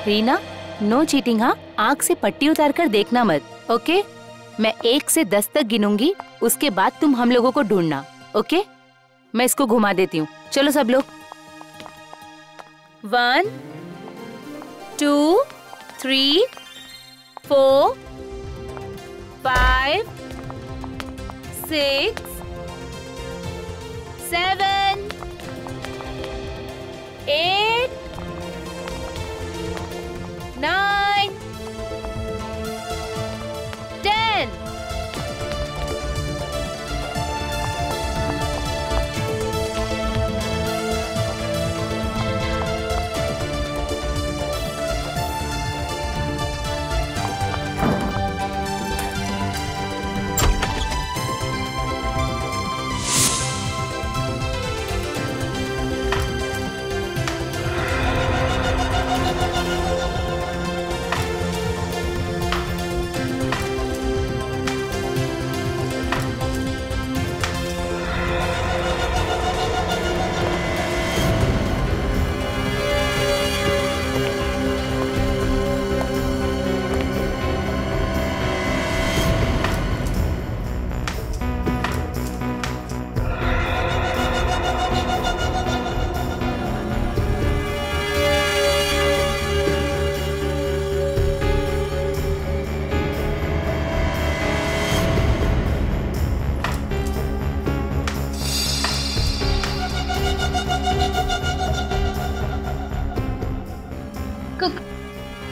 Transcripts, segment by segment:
Reena, no cheating हाँ। आँख से पट्टी उतार कर देखना मत, ओके? मैं 1 से 10 तक गिनूंगी, उसके बाद तुम हम लोगों को ढूंढना, ओके? मैं इसको घुमा देती हूँ। चलो सब लोग। 1 2 3 4 5 6 7 8 9 10।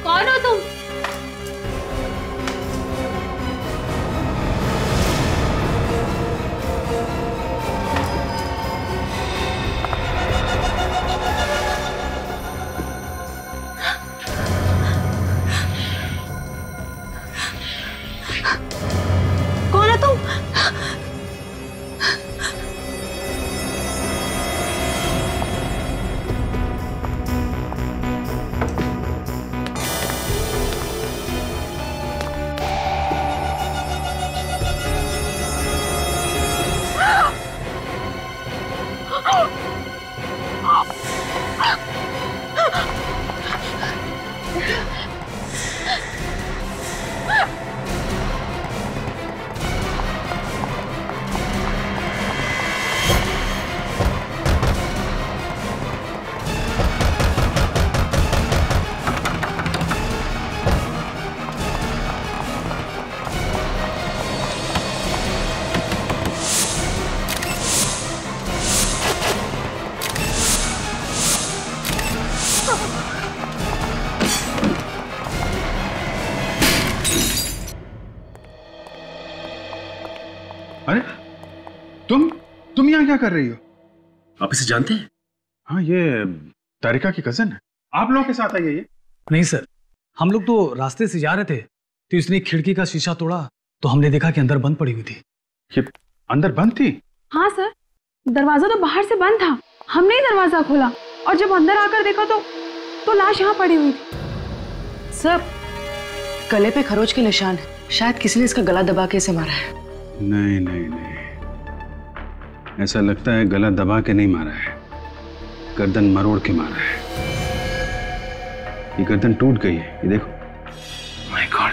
कौन हो तुम? कौन हो तुम? अरे तुम यहाँ क्या कर रही हो? आप इसे जानते हैं? हाँ, ये तारिका की कजन है। आप लोगों के साथ आई है ये? नहीं सर, हम लोग तो रास्ते से जा रहे थे तो इसने खिड़की का शीशा तोड़ा तो हमने देखा कि अंदर बंद पड़ी हुई थी। ये अंदर बंद थी? हाँ सर, दरवाजा तो बाहर से बंद था, हमने ही दरवाजा खोला और जब अंदर आकर देखा तो लाश यहाँ पड़ी हुई थी। सर, गले पे खरोच के निशान है, शायद किसी ने इसका गला दबा के इसे मारा है। नहीं नहीं नहीं, ऐसा लगता है गला दबा के नहीं मारा है, गर्दन मरोड़ के मारा है। ये गर्दन टूट गई है, ये देखो। My God.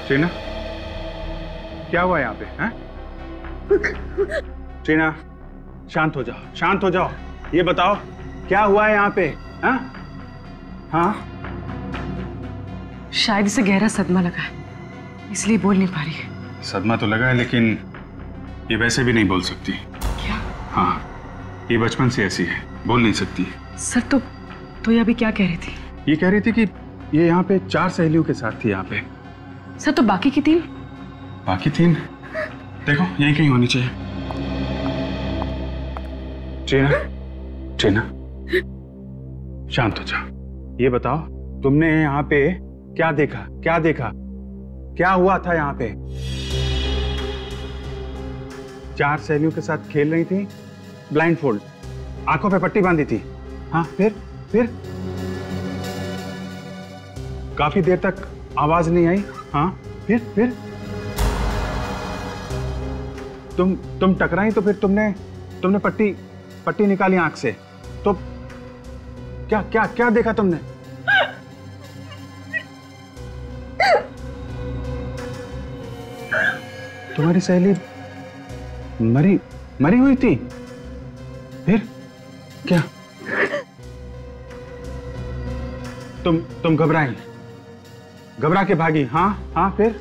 टीना, क्या हुआ यहाँ पे? हैं? टीना, शांत हो जाओ, शांत हो जाओ। ये बताओ क्या हुआ है यहाँ पे? हाँ हाँ, शायद इसे गहरा सदमा लगा है, इसलिए बोल नहीं पा रही है। सदमा तो लगा है, लेकिन ये वैसे भी नहीं बोल सकती। क्या? हाँ, ये बचपन से ऐसी है, बोल नहीं सकती। सर तो ये अभी क्या कह रही थी? ये कह रही थी कि ये यहाँ पे 4 सहेलियों के साथ थी यहाँ पे। सर, तो बाकी की 3? बाकी 3 देखो यहीं कहीं होनी चाहिए। ट्रेना, शांत हो जाओ। ये बताओ तुमने यहाँ पे क्या देखा? क्या हुआ था यहाँ पे? 4 सहेलियों के साथ खेल रही थी, ब्लाइंड फोल्ड, आंखों पे पट्टी बांधी थी। हाँ, फिर काफी देर तक आवाज नहीं आई। हाँ, फिर तुम टकराई तो फिर तुमने पट्टी निकाली आंख से, तो क्या क्या क्या देखा तुमने? तुम्हारी सहेली मरी मरी हुई थी? फिर क्या? तुम घबराई, घबरा के भागी? हाँ हाँ, फिर?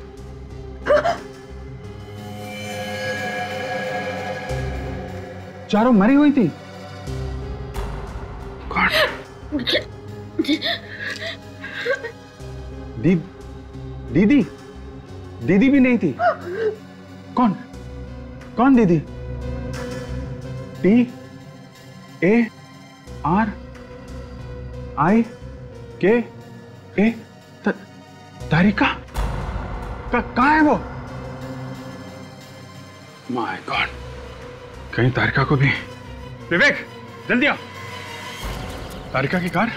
चारों मरी हुई थी? कौन? दीदी? दीदी भी नहीं थी? कौन? कौन दीदी? TARIKA? तारिका? कहाँ है वो? माय गॉड, कहीं तारिका को भी। विवेक, जल्दी आओ। तारिका की कार?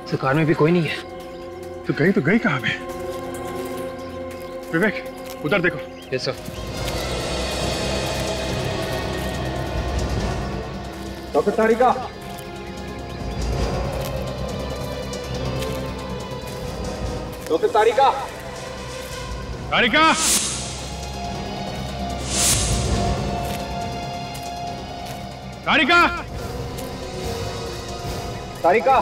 इस कार में भी कोई नहीं है। तो गई कहाँ पे? विवेक, उधर देखो। Yes sir. डॉक्टर तारिका, डॉक्टर तारिका, तारिका, तारिका, तारिका।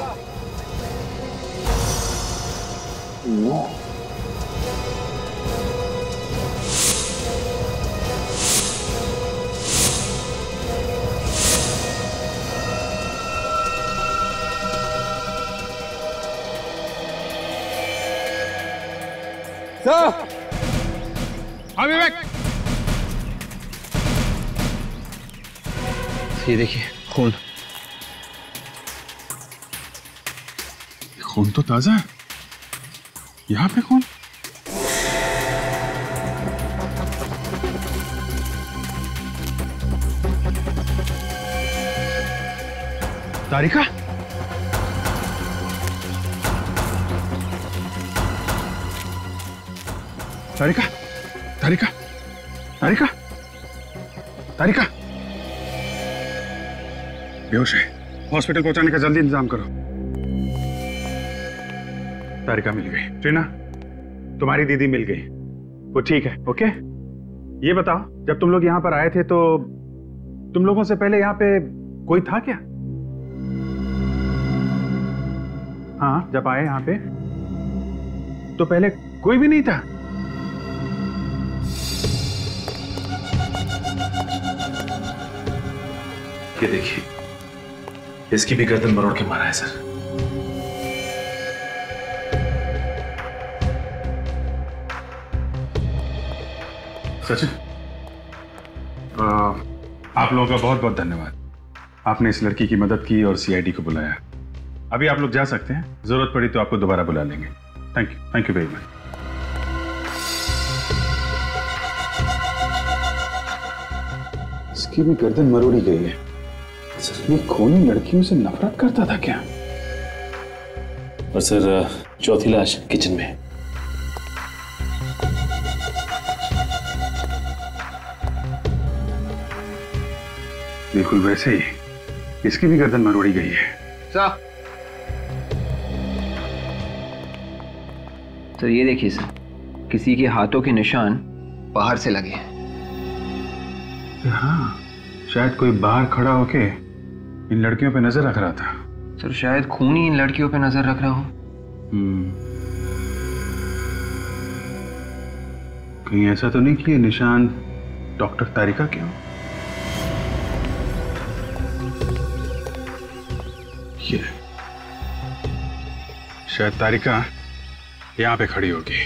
सर, हाँ विवेक, ये देखिए खून। खून तो ताजा है। यहाँ पे खून? तारिका? तारिका? तारिका? तारिका? तारिका? बेहोश है, हॉस्पिटल पहुंचाने का जल्दी इंतजाम करो। तारिका मिल गई। ट्रीना, तुम्हारी दीदी मिल गई, वो ठीक है। ओके, ये बताओ, जब तुम लोग यहाँ पर आए थे तो तुम लोगों से पहले यहाँ पे कोई था क्या? हाँ, जब आए यहाँ पे तो पहले कोई भी नहीं था? ये देखिए, इसकी भी गर्दन मरोड़ के मारा है सर। सचिन, आप लोगों का बहुत बहुत धन्यवाद। आपने इस लड़की की मदद की और सीआईडी को बुलाया। अभी आप लोग जा सकते हैं, जरूरत पड़ी तो आपको दोबारा बुला लेंगे। Thank you very much. इसकी भी गर्दन मरोड़ी गई है। ये खूनी लड़कियों से नफरत करता था क्या? और सर, चौथी लाश किचन में है। बिल्कुल वैसे ही इसकी भी गर्दन मरोड़ी गई है। सर ये देखिए सर, किसी के हाथों के निशान बाहर से लगे हैं। हाँ, शायद कोई बाहर खड़ा होके इन लड़कियों पे नजर रख रहा था। सर शायद खून ही इन लड़कियों पे नजर रख रहा हो। कहीं ऐसा तो नहीं कि ये निशान डॉक्टर तारिका के हो? ये शायद तारिका यहां पे खड़ी होगी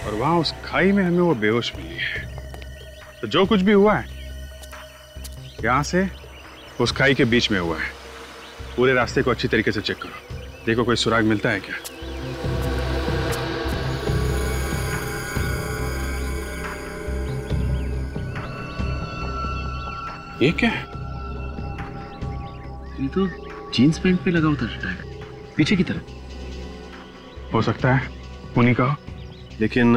और वहां उस खाई में हमें वो बेहोश मिली है। तो जो कुछ भी हुआ है यहां से उस खाई के बीच में हुआ है। पूरे रास्ते को अच्छी तरीके से चेक करो, देखो कोई सुराग मिलता है क्या। ये क्या है? ये तो जीन्स पैंट पे लगा होता है, पीछे की तरफ। हो सकता है उन्हीं का हो। लेकिन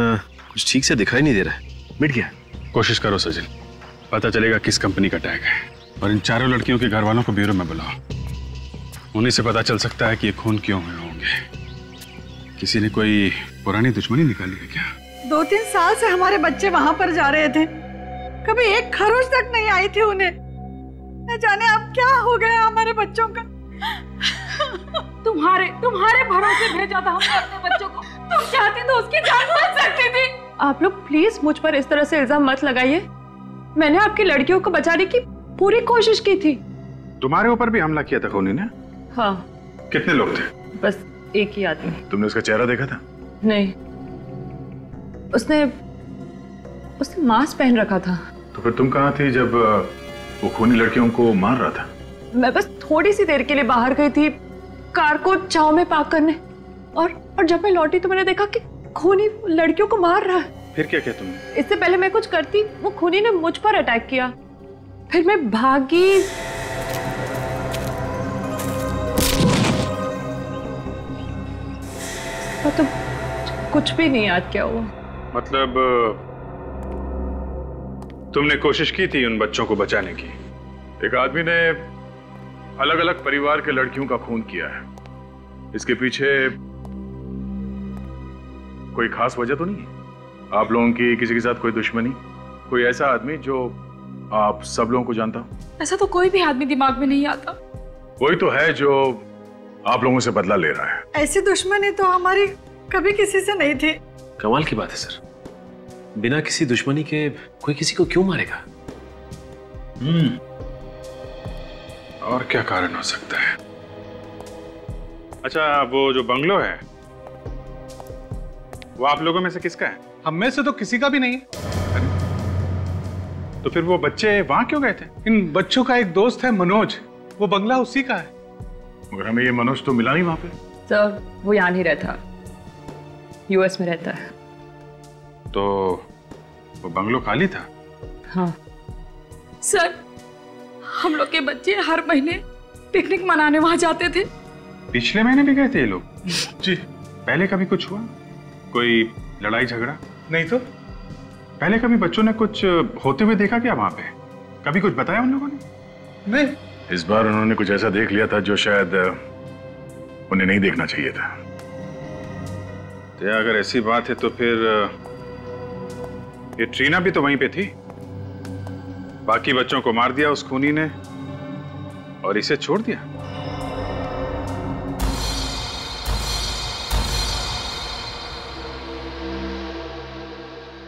कुछ ठीक से दिखाई नहीं दे रहा है, मिट गया। कोशिश करो सचिन, पता चलेगा किस कंपनी का टैग है। और इन चारों लड़कियों के घर वालों को ब्यूरो में बुलाओ, उन्हीं से पता चल सकता है कि ये खून क्यों हुए होंगे। किसी ने कोई पुरानी दुश्मनी निकाली है क्या? 2-3 साल से हमारे बच्चे वहां पर जा रहे थे, कभी एक खरोच तक नहीं आई थी उन्हें। न जाने अब क्या हो गया हमारे बच्चों का। तुम्हारे भरोसे भेजा था हमने अपने बच्चों को। तुम चाहती तो उसकी जान बच सकती थी। आप लोग प्लीज मुझ पर इस तरह से इल्जाम मत लगाइए। मैंने आपकी लड़कियों को बचाने की पूरी कोशिश की थी। तुम्हारे ऊपर भी हमला किया था खूनी ने? हाँ। कितने लोग थे? बस एक ही आदमी। तुमने उसका चेहरा देखा था? नहीं, उसने मास्क पहन रखा था। तो फिर तुम कहाँ थी जब वो खूनी लड़कियों को मार रहा था? मैं बस थोड़ी सी देर के लिए बाहर गई थी कार को छांव में पार्क करने, और जब मैं लौटी तो मैंने देखा कि खूनी लड़कियों को मार रहा है। फिर क्या किया तुमने? इससे पहले मैं कुछ करती, वो खूनी ने मुझ पर अटैक किया। फिर मैं भागी। तो कुछ भी नहीं याद क्या हुआ। मतलब तुमने कोशिश की थी उन बच्चों को बचाने की? एक आदमी ने अलग अलग परिवार के लड़कियों का खून किया है, इसके पीछे कोई खास वजह तो नहीं है? आप लोगों की किसी के साथ कोई दुश्मनी, कोई ऐसा आदमी जो आप सब लोगों को जानता हो? ऐसा तो कोई भी आदमी दिमाग में नहीं आता। कोई तो है जो आप लोगों से बदला ले रहा है। ऐसी दुश्मनी तो हमारी कभी किसी से नहीं थी। कमाल की बात है सर, बिना किसी दुश्मनी के कोई किसी को क्यों मारेगा? और क्या कारण हो सकता है? अच्छा, वो जो बंगलो है वो आप लोगों में से किसका है? हम में से तो किसी का भी नहीं है। तो फिर वो बच्चे वहां क्यों गए थे? इन बच्चों का एक दोस्त है मनोज, वो बंगला उसी का है। मगर हमें ये मनोज तो मिला नहीं वहां पे। सर वो यहाँ नहीं रहता, यूएस में रहता है। तो वो बंगलो खाली था? हाँ सर, हम लोग के बच्चे हर महीने पिकनिक मनाने वहां जाते थे। पिछले महीने भी गए थे ये लोग? जी। पहले कभी कुछ हुआ? कोई लड़ाई झगड़ा? नहीं तो। पहले कभी बच्चों ने कुछ होते हुए देखा क्या वहां पे? कभी कुछ बताया उन लोगों ने? नहीं। इस बार उन्होंने कुछ ऐसा देख लिया था जो शायद उन्हें नहीं देखना चाहिए था। तो अगर ऐसी बात है तो फिर ये ट्रीना भी तो वहीं पे थी। बाकी बच्चों को मार दिया उस खूनी ने और इसे छोड़ दिया।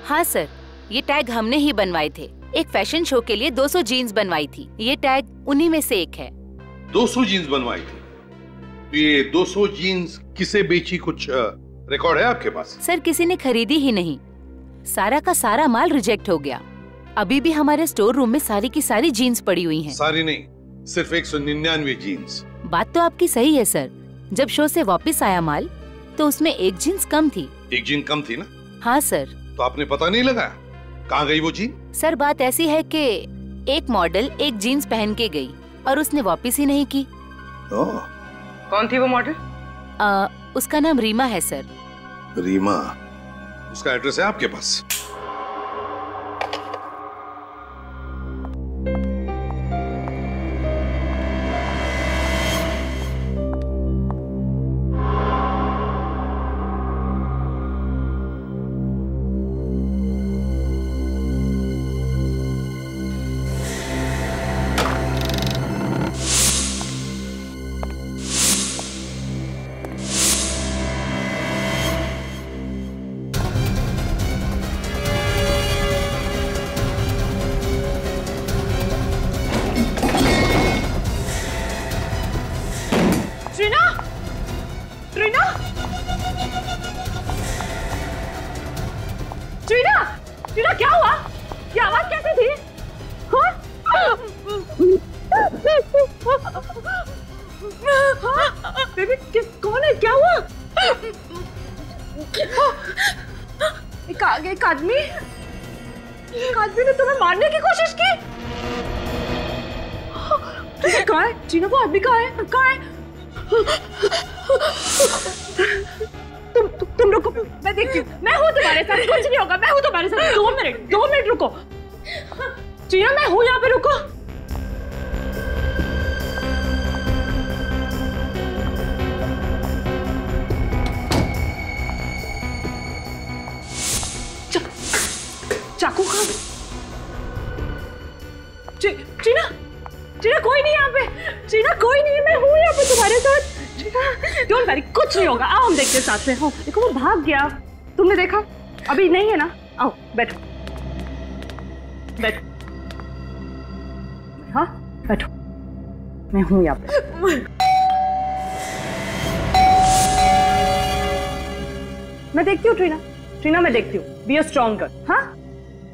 हाँ सर, ये टैग हमने ही बनवाए थे। एक फैशन शो के लिए 200 जीन्स बनवाई थी। ये टैग उन्हीं में से एक है। 200 जीन्स बनवाई थी? तो ये 200 जीन्स किसे बेची, कुछ रिकॉर्ड है आपके पास? सर किसी ने खरीदी ही नहीं, सारा का सारा माल रिजेक्ट हो गया। अभी भी हमारे स्टोर रूम में सारी की सारी जीन्स पड़ी हुई हैं। सारी नहीं, सिर्फ 199 जीन्स। बात तो आपकी सही है सर। जब शो से वापस आया माल तो उसमें एक जीन्स कम थी। एक जीन कम थी ना? हाँ सर। तो आपने पता नहीं लगाया कहाँ गई वो जीन? सर बात ऐसी है कि एक मॉडल एक जीन्स पहन के गई और उसने वापस ही नहीं की। कौन थी वो मॉडल? उसका नाम रीमा है सर। रीमा? उसका एड्रेस है आपके पास? क्या हुआ? ये आवाज कैसी थी? बेबी कौन है? क्या हुआ? एक आदमी ने तुम्हें मारने की कोशिश की। कहाँ है? जीना, वो आदमी कहाँ है? रुको, मैं देखती हूँ। मैं हूँ तुम्हारे साथ, कुछ नहीं होगा। मैं हूँ तुम्हारे साथ। 2 मिनट रुको। टीना, मैं हूँ यहाँ पे, रुको। चाकू कहाँ? टीना कोई नहीं यहाँ पे। टीना कोई नहीं, मैं हूँ यहाँ पे तुम्हारे साथ। टीना डोंट वरी, कुछ नहीं होगा। आओ हम देखते हैं साथ में। हो देखो, वो भाग गया। तुमने देखा? अभी नहीं है ना? आओ बैठो, बैठो। हाँ बैठो, मैं हूँ यहाँ पे। मैं देखती हूँ टीना, मैं देखती हूँ। Be a strong girl. हाँ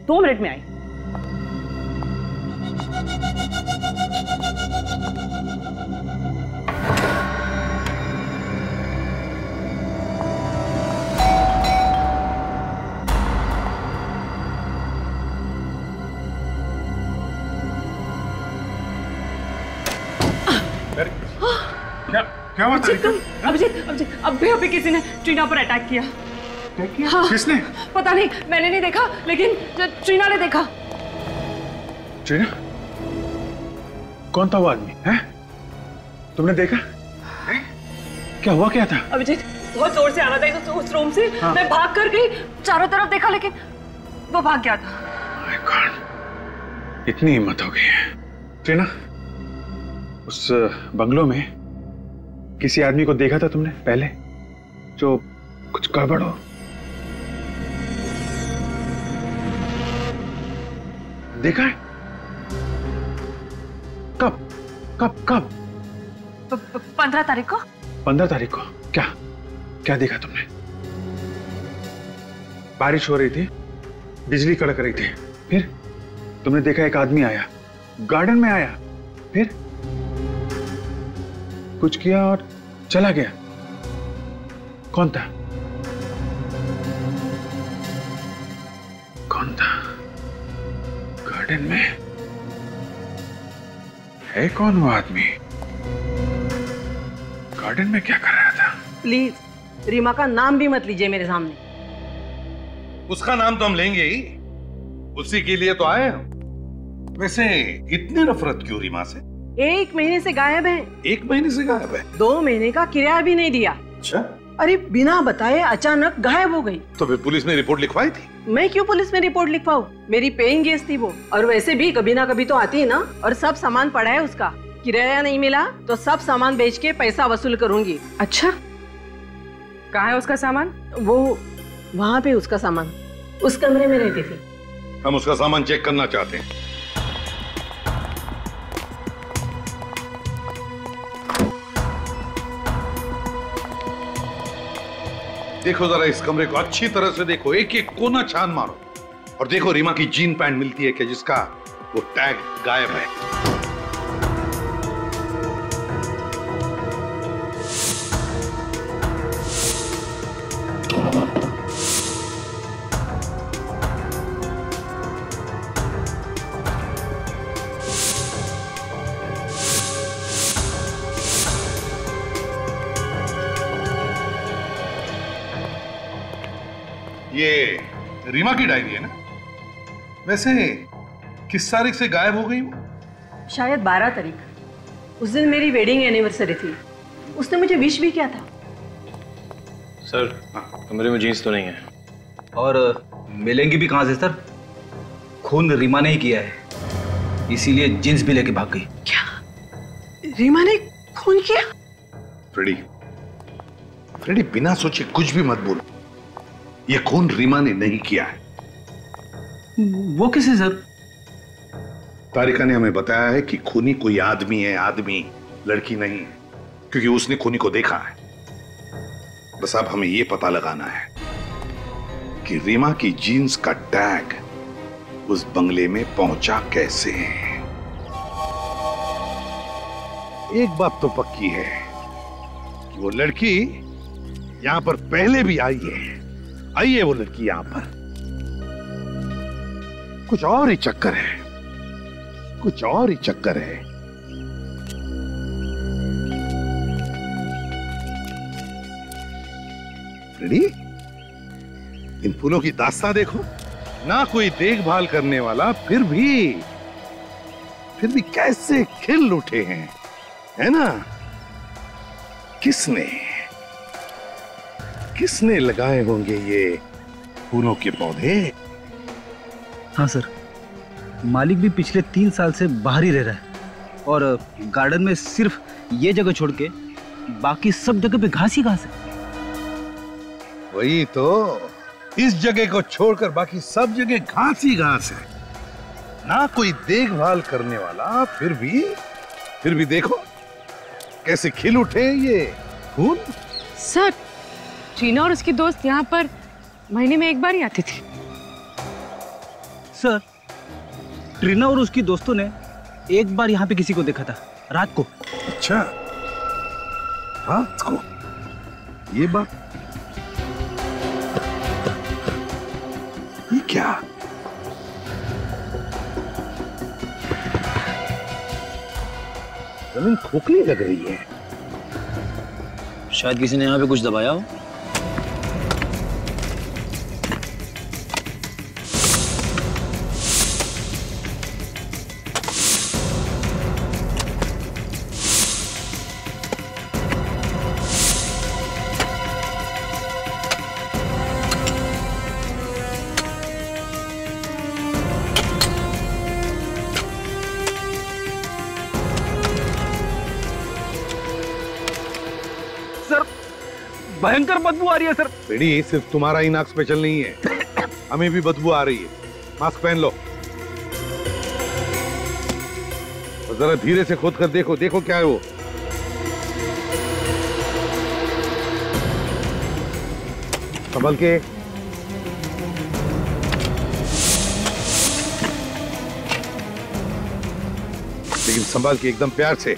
2 मिनट में आई। क्या बात है? अभिजीत, अभी किसी ने टीना पर अटैक किया। हाँ, किसने? पता नहीं, मैंने नहीं देखा, लेकिन टीना ने देखा। टीना? कौन था वो आदमी? हैं? तुमने देखा? क्या हुआ, क्या था? अभिजीत, बहुत जोर से आ रहा था उस रूम से। हाँ। मैं भाग कर गई, चारों तरफ देखा, लेकिन वो भाग गया था। My God, इतनी हिम्मत हो गई है। टीना, उस बंगलों में किसी आदमी को देखा था तुमने पहले, जो कुछ गड़बड़ हो? देखा है? कब? 15 तारीख को। 15 तारीख को? क्या देखा तुमने? बारिश हो रही थी, बिजली कड़क रही थी, फिर तुमने देखा एक आदमी आया, गार्डन में आया, फिर कुछ किया और चला गया। कौन था? गार्डन में है कौन वो आदमी? गार्डन में क्या कर रहा था? प्लीज रीमा का नाम भी मत लीजिए मेरे सामने। उसका नाम तो हम लेंगे ही, उसी के लिए तो आए हम। वैसे इतनी नफरत क्यों रीमा से? 1 महीने से गायब है। 1 महीने से गायब है? 2 महीने का किराया भी नहीं दिया। अच्छा। अरे बिना बताए अचानक गायब हो गई। तो फिर पुलिस में रिपोर्ट लिखवाई थी? मैं क्यों पुलिस में रिपोर्ट लिखवाऊं? मेरी पेइंग गेस्ट थी वो, और वैसे भी कभी ना कभी तो आती है ना। और सब सामान पड़ा है उसका, किराया नहीं मिला तो सब सामान बेच के पैसा वसूल करूंगी। अच्छा, कहाँ है उसका सामान? वो वहाँ पे उसका सामान, उस कमरे में रहती थी। हम उसका सामान चेक करना चाहते हैं। देखो जरा इस कमरे को अच्छी तरह से देखो, एक एक कोना छान मारो, और देखो रीमा की जीन पैंट मिलती है क्या जिसका वो टैग गायब है। ये रीमा की डायरी है ना? वैसे किस तारीख से गायब हो गई वो? शायद 12 तारीख। उस दिन मेरी वेडिंग एनिवर्सरी थी, उसने मुझे विश भी किया था। सर कमरे में जीन्स तो नहीं है, और मिलेंगी भी कहां से सर? खून रीमा ने ही किया है, इसीलिए जीन्स भी लेके भाग गई। क्या रीमा ने खून किया? फ्रेडी बिना सोचे कुछ भी मत बोलो। ये खून रीमा ने नहीं किया है। वो किसे सर? तारिका ने हमें बताया है कि खूनी कोई आदमी है, आदमी, लड़की नहीं, क्योंकि उसने खूनी को देखा है। बस अब हमें यह पता लगाना है कि रीमा की जीन्स का टैग उस बंगले में पहुंचा कैसे। एक बात तो पक्की है कि वो लड़की यहां पर पहले भी आई है वो लड़की यहां पर। कुछ और ही चक्कर है, कुछ और ही चक्कर है। फ्रेडी, इन फूलों की दास्तां देखो, ना कोई देखभाल करने वाला, फिर भी कैसे खिल उठे हैं, है ना? किसने लगाए होंगे ये फूलों के पौधे? हाँ सर, मालिक भी पिछले 3 साल से बाहर ही रह रहा है और गार्डन में सिर्फ ये जगह छोड़ के बाकी सब जगह पे घास ही घास है। वही तो, इस जगह को छोड़कर बाकी सब जगह घास ही घास है, ना कोई देखभाल करने वाला, फिर भी देखो कैसे खिल उठे ये फूल। सर, टीना और उसकी दोस्त यहाँ पर महीने में एक बार ही आती थी। सर, ट्रीना और उसकी दोस्तों ने एक बार यहाँ पे किसी को देखा था रात को। अच्छा, रात को? ये बात, ये क्या? जमीन खोखली लग रही है। शायद किसी ने यहाँ पे कुछ दबाया हो। भयंकर बदबू आ रही है सर। बेड़ी, सिर्फ तुम्हारा ही नाक स्पेशल नहीं है, हमें भी बदबू आ रही है। मास्क पहन लो और जरा धीरे से खोद कर देखो, देखो क्या है वो। संभल के। लेकिन संभाल के, एकदम प्यार से।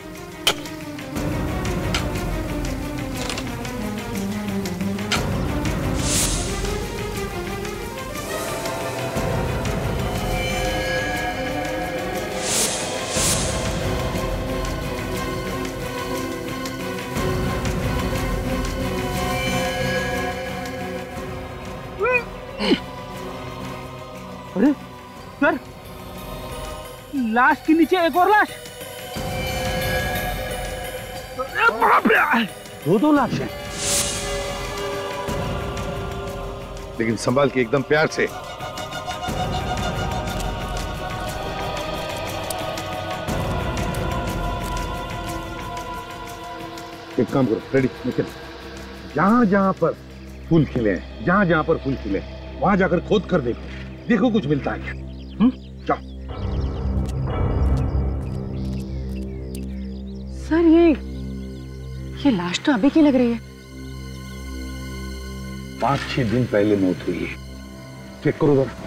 अरे सर, लाश के नीचे एक और लाश। दो लाश हैं। लेकिन संभाल के, एकदम प्यार से। एक काम करो रेडी, निकल। जहां जहां पर फूल खिले हैं, जहां जहां पर फूल खिले वहां जाकर खोद कर देखो, देखो कुछ मिलता है क्या। जाओ। सर, ये लाश तो अभी की लग रही है। 5-6 दिन पहले मौत हुई है। चेक करो जरा।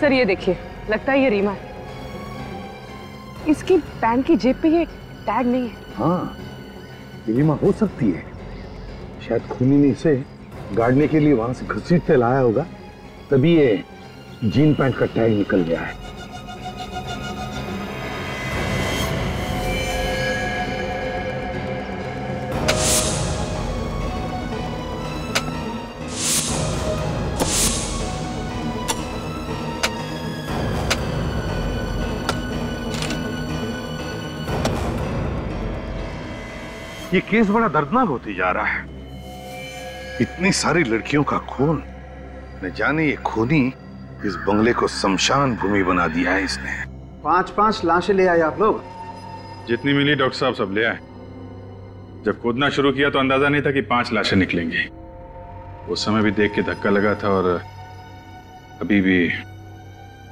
सर, ये देखिए, लगता है ये रीमा है। इसकी पैंट की जेब पे ये टैग नहीं है। हाँ, ये रीमा हो सकती है। शायद खूनी ने इसे गाड़ने के लिए वहां से घसीटते लाया होगा, तभी ये जीन पैंट का टैग निकल गया है। ये केस बड़ा दर्दनाक होती जा रहा है। इतनी सारी लड़कियों का खून, न जाने ये खूनी इस बंगले को शमशान भूमि बना दिया है इसने। 5-5 लाशें ले आए आप लोग? जितनी मिली डॉक्टर साहब सब ले आए। जब खोदना शुरू किया तो अंदाजा नहीं था कि 5 लाशें निकलेंगी। उस समय भी देख के धक्का लगा था और अभी भी।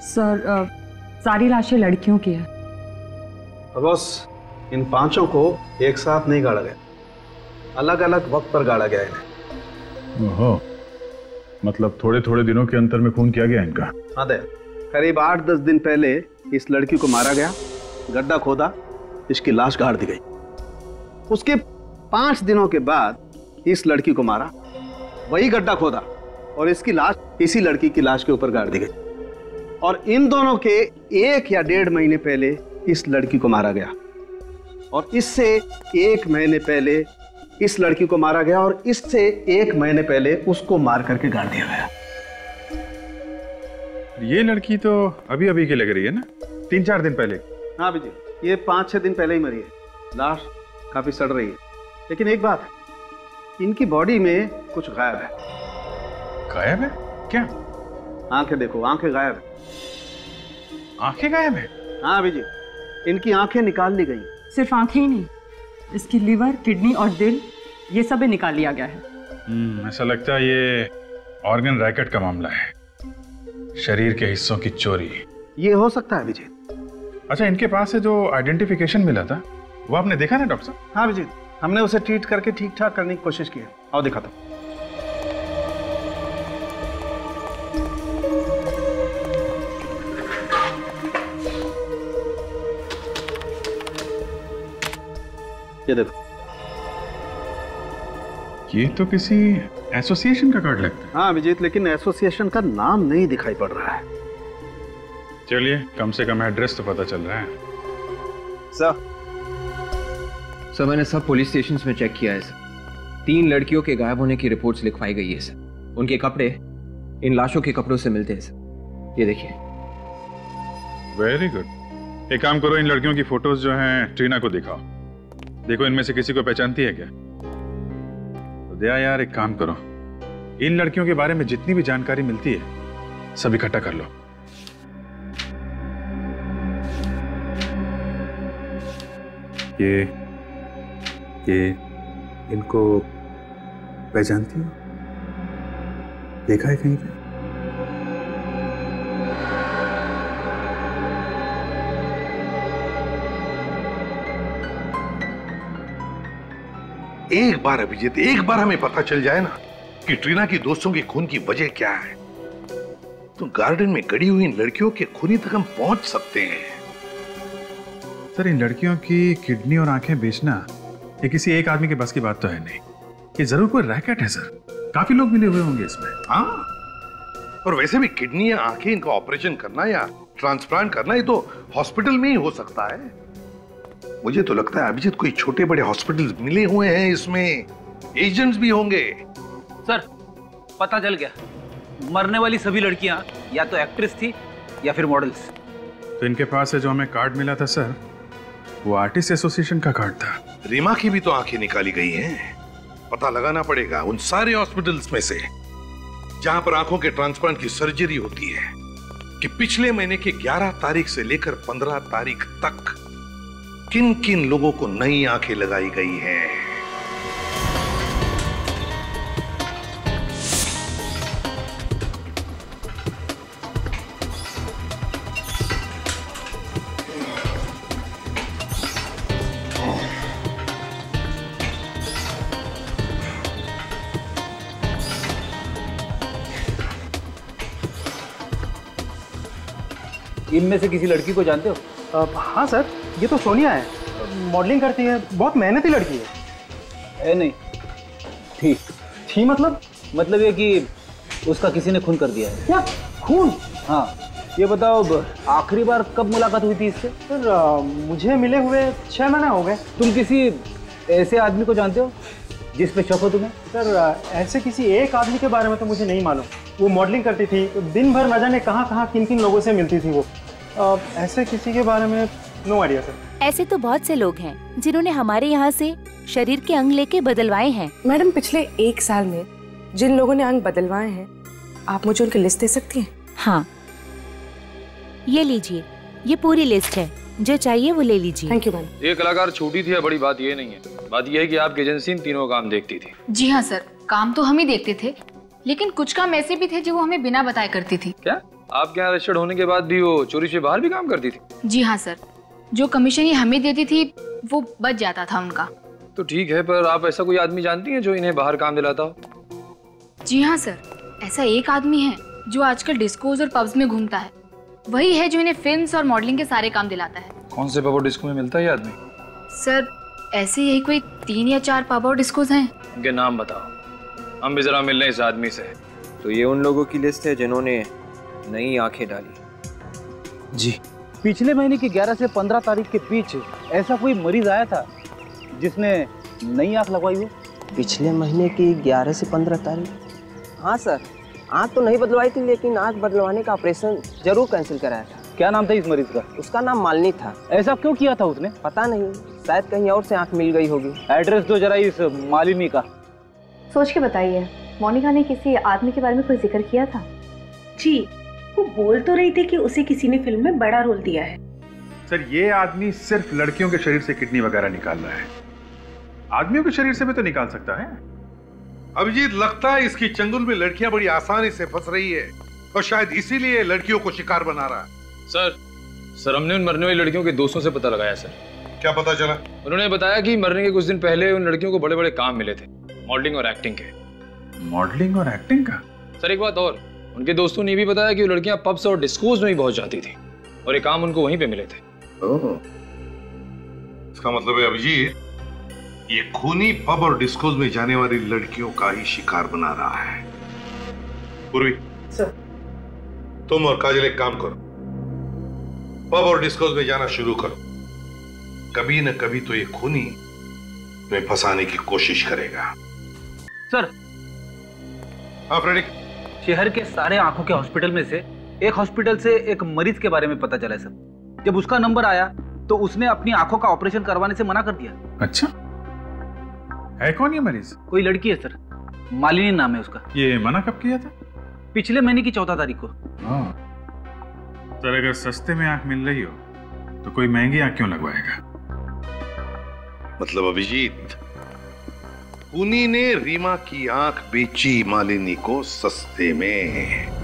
सर, सारी लाशें लड़कियों की है। बस इन 5 को एक साथ नहीं गाड़ा गया, अलग अलग वक्त पर गाड़ा गया है। ओहो, मतलब थोड़े थोड़े दिनों के अंतर में खून किया गया इनका? हाँ दे, करीब 8-10 दिन पहले इस लड़की को मारा गया, गड्ढा खोदा, इसकी लाश गाड़ दी गई। उसके 5 दिनों के बाद इस लड़की को मारा, वही गड्ढा खोदा और इसकी लाश इसी लड़की की लाश के ऊपर गाड़ दी गई। और इन दोनों के 1 या 1.5 महीने पहले इस लड़की को मारा गया और इससे 1 महीने पहले इस लड़की को मारा गया और इससे 1 महीने पहले उसको मार करके गाड़ दिया गया। ये लड़की तो अभी अभी की लग रही है ना, 3-4 दिन पहले? हाँ जी, ये 5-6 दिन पहले ही मरी है। लाश काफी सड़ रही है, लेकिन एक बात, इनकी बॉडी में कुछ गायब है। गायब है? क्या? आंखें देखो, आंखें गायब है। आंखें गायब है? हाँ जी, इनकी आंखें निकाल ली गई। सिर्फ आंखें ही नहीं, इसकी लीवर, किडनी और दिल, ये सब निकाल लिया गया है। ऐसा लगता है ये ऑर्गन रैकेट का मामला है, शरीर के हिस्सों की चोरी। ये हो सकता है विजय। अच्छा, इनके पास से जो आइडेंटिफिकेशन मिला था वो आपने देखा ना डॉक्टर साहब? हाँ विजय, हमने उसे ट्रीट करके ठीक ठाक करने की कोशिश की है। आओ दिखाता हूं। ये देखो, ये तो किसी एसोसिएशन का कार्ड लगता है। हाँ विजीत, लेकिन एसोसिएशन का नाम नहीं दिखाई पड़ रहा है। चलिए, कम से कम एड्रेस तो पता चल रहा है। सर मैंने सब पुलिस स्टेशंस में चेक किया है सर। 3 लड़कियों के गायब होने की रिपोर्ट्स लिखवाई गई है सर। उनके कपड़े इन लाशों के कपड़ों से मिलते हैं सर। ये देखिए। Very good. एक काम करो, इन लड़कियों की फोटोज जो हैं ट्रीना को दिखाओ। देखो इनमें से किसी को पहचानती है क्या? तो दया यार, एक काम करो, इन लड़कियों के बारे में जितनी भी जानकारी मिलती है सब इकट्ठा कर लो। ये इनको पहचानती हो? देखा है कहीं पे? एक बार अभिजीत, एक बार हमें पता चल जाए ना कि ट्रीना की दोस्तों के खून की वजह क्या है, तो गार्डन में गड़ी हुई इन लड़कियों के खूनी तक हम पहुंच सकते हैं। सर, इन लड़कियों की किडनी और आंखें बेचना ये किसी एक आदमी के बस की बात तो है नहीं। ये जरूर कोई रैकेट है सर, काफी लोग मिले हुए होंगे इसमें। हाँ, और वैसे भी किडनी या आंखें इनका ऑपरेशन करना या ट्रांसप्लांट करना ये तो हॉस्पिटल में ही हो सकता है। मुझे तो लगता है अभिजीत कोई छोटे बड़े हॉस्पिटल मिले हुए हैं, इसमें एजेंट्स भी होंगे। सर, पता चल गया, मरने वाली सभी लड़कियां या तो एक्ट्रेस थी या फिर मॉडल्स। तो इनके पास से जो हमें कार्ड मिला था सर, वो आर्टिस्ट एसोसिएशन का कार्ड था। रीमा की भी तो आंखें निकाली गई हैं। पता लगाना पड़ेगा उन सारे हॉस्पिटल्स में से जहां पर आंखों के ट्रांसप्लांट की सर्जरी होती है कि पिछले महीने की 11 तारीख से लेकर 15 तारीख तक किन किन लोगों को नई आंखें लगाई गई हैं। इनमें से किसी लड़की को जानते हो? हाँ सर, ये तो सोनिया है, मॉडलिंग करती है, बहुत मेहनती लड़की है। नहीं ठीक थी मतलब ये कि उसका किसी ने खून कर दिया है। क्या खून? हाँ, ये बताओ आखिरी बार कब मुलाकात हुई थी इससे? सर मुझे मिले हुए 6 महीने हो गए। तुम किसी ऐसे आदमी को जानते हो जिस पे शक हो तुम्हें? सर ऐसे किसी एक आदमी के बारे में तो मुझे नहीं मालूम। वो मॉडलिंग करती थी, तो दिन भर न जाने कहाँ कहाँ किन किन लोगों से मिलती थी वो। ऐसे किसी के बारे में नो आइडिया सर। ऐसे तो बहुत से लोग हैं जिन्होंने हमारे यहाँ से शरीर के अंग लेके बदलवाए हैं। मैडम, पिछले 1 साल में जिन लोगों ने अंग बदलवाए हैं, आप मुझे उनकी लिस्ट दे सकती हैं? हाँ, ये लीजिए, ये पूरी लिस्ट है, जो चाहिए वो ले लीजिए। Thank you madam. ये कलाकार छोटी थी, बड़ी बात ये नहीं है। बात ये है कि आपकी एजेंसी इन तीनों काम देखती थी। जी हाँ सर, काम तो हम ही देखते थे, लेकिन कुछ काम ऐसे भी थे जो वो हमें बिना बताए करती थी। क्या आपके यहाँ रजिस्टर्ड होने के बाद भी वो चोरी से बाहर भी काम करती थी? जी हाँ सर, जो कमीशन ये हमें देती थी वो बच जाता था उनका। तो ठीक है, पर आप ऐसा कोई आदमी जानती हैं जो इन्हें बाहर काम दिलाता हो? जी हाँ सर, ऐसा एक आदमी है जो आजकल डिस्कोज और पब्स में घूमता है। वही है जो इन्हें फिल्म्स और मॉडलिंग के सारे काम दिलाता है। कौन से पब और डिस्को में मिलता है ये आदमी? सर ऐसे यही कोई 3 या 4 पब और डिस्कोज हैं। इनके नाम बताओ, हम भी जरा मिल रहे इस आदमी से। तो ये उन लोगों की लिस्ट है जिन्होंने नई आंखें डाली। जी, पिछले महीने की 11 से 15 तारीख के बीच ऐसा कोई मरीज आया था जिसने नई आंख लगवाई हो? पिछले महीने की 11 से 15 तारीख? हाँ सर, आंख तो नहीं बदलवाई थी, लेकिन आंख बदलवाने का ऑपरेशन जरूर कैंसिल कराया था। क्या नाम था इस मरीज का? उसका नाम मालिनी था। ऐसा क्यों किया था उसने? पता नहीं, शायद कहीं और से आंख मिल गई होगी। एड्रेस दो जरा इस मालिनी का। सोच के बताइए, मोनिका ने किसी आदमी के बारे में कोई जिक्र किया था? जी, वो बोल तो रही थी कि उसे किसी ने फिल्म में बड़ा रोल दिया है। सर, ये आदमी सिर्फ लड़कियों के शरीर से किडनी वगैरह निकाल रहा है, आदमियों के शरीर से भी तो निकाल सकता है। अभिजीत, लगता है इसकी चंगुल में लड़कियां बड़ी आसानी से फंस रही है और शायद इसीलिए लड़कियों को शिकार बना रहा है। सर हमने उन मरने वाली लड़कियों के दोस्तों से पता लगाया सर। क्या पता चला? उन्होंने बताया कि मरने के कुछ दिन पहले उन लड़कियों को बड़े बड़े काम मिले थे, मॉडलिंग और एक्टिंग के। मॉडलिंग और एक्टिंग का? सर एक बात और, उनके दोस्तों ने भी बताया कि वो लड़कियां पब्स और डिस्कोज में भी बहुत जाती थी और ये काम उनको वहीं पे मिले थे। इसका मतलब है अभिजीत, ये खूनी पब और डिस्कोज में जाने वाली लड़कियों का ही शिकार बना रहा है। पूर्वी सर, तुम और काजल एक काम करो, पब और डिस्कोज में जाना शुरू करो। कभी न कभी तो ये खूनी तुम्हें फंसाने की कोशिश करेगा। सर। हाँ फ्रेडिक। शहर के सारे आंखों के हॉस्पिटल में से एक हॉस्पिटल से एक मरीज के बारे में पता चला है सर। जब उसका नंबर आया तो उसने अपनी आंखों का ऑपरेशन करवाने से मना कर दिया। अच्छा, है कौन ये मरीज? कोई लड़की है सर, मालिनी नाम है उसका। ये मना कब किया था? पिछले महीने की 14 तारीख को। सर, अगर सस्ते में आंख मिल रही हो तो कोई महंगी आंख क्यों लगवाएगा? मतलब अभिजीत, खूनी ने रीमा की आंख बेची मालिनी को सस्ते में।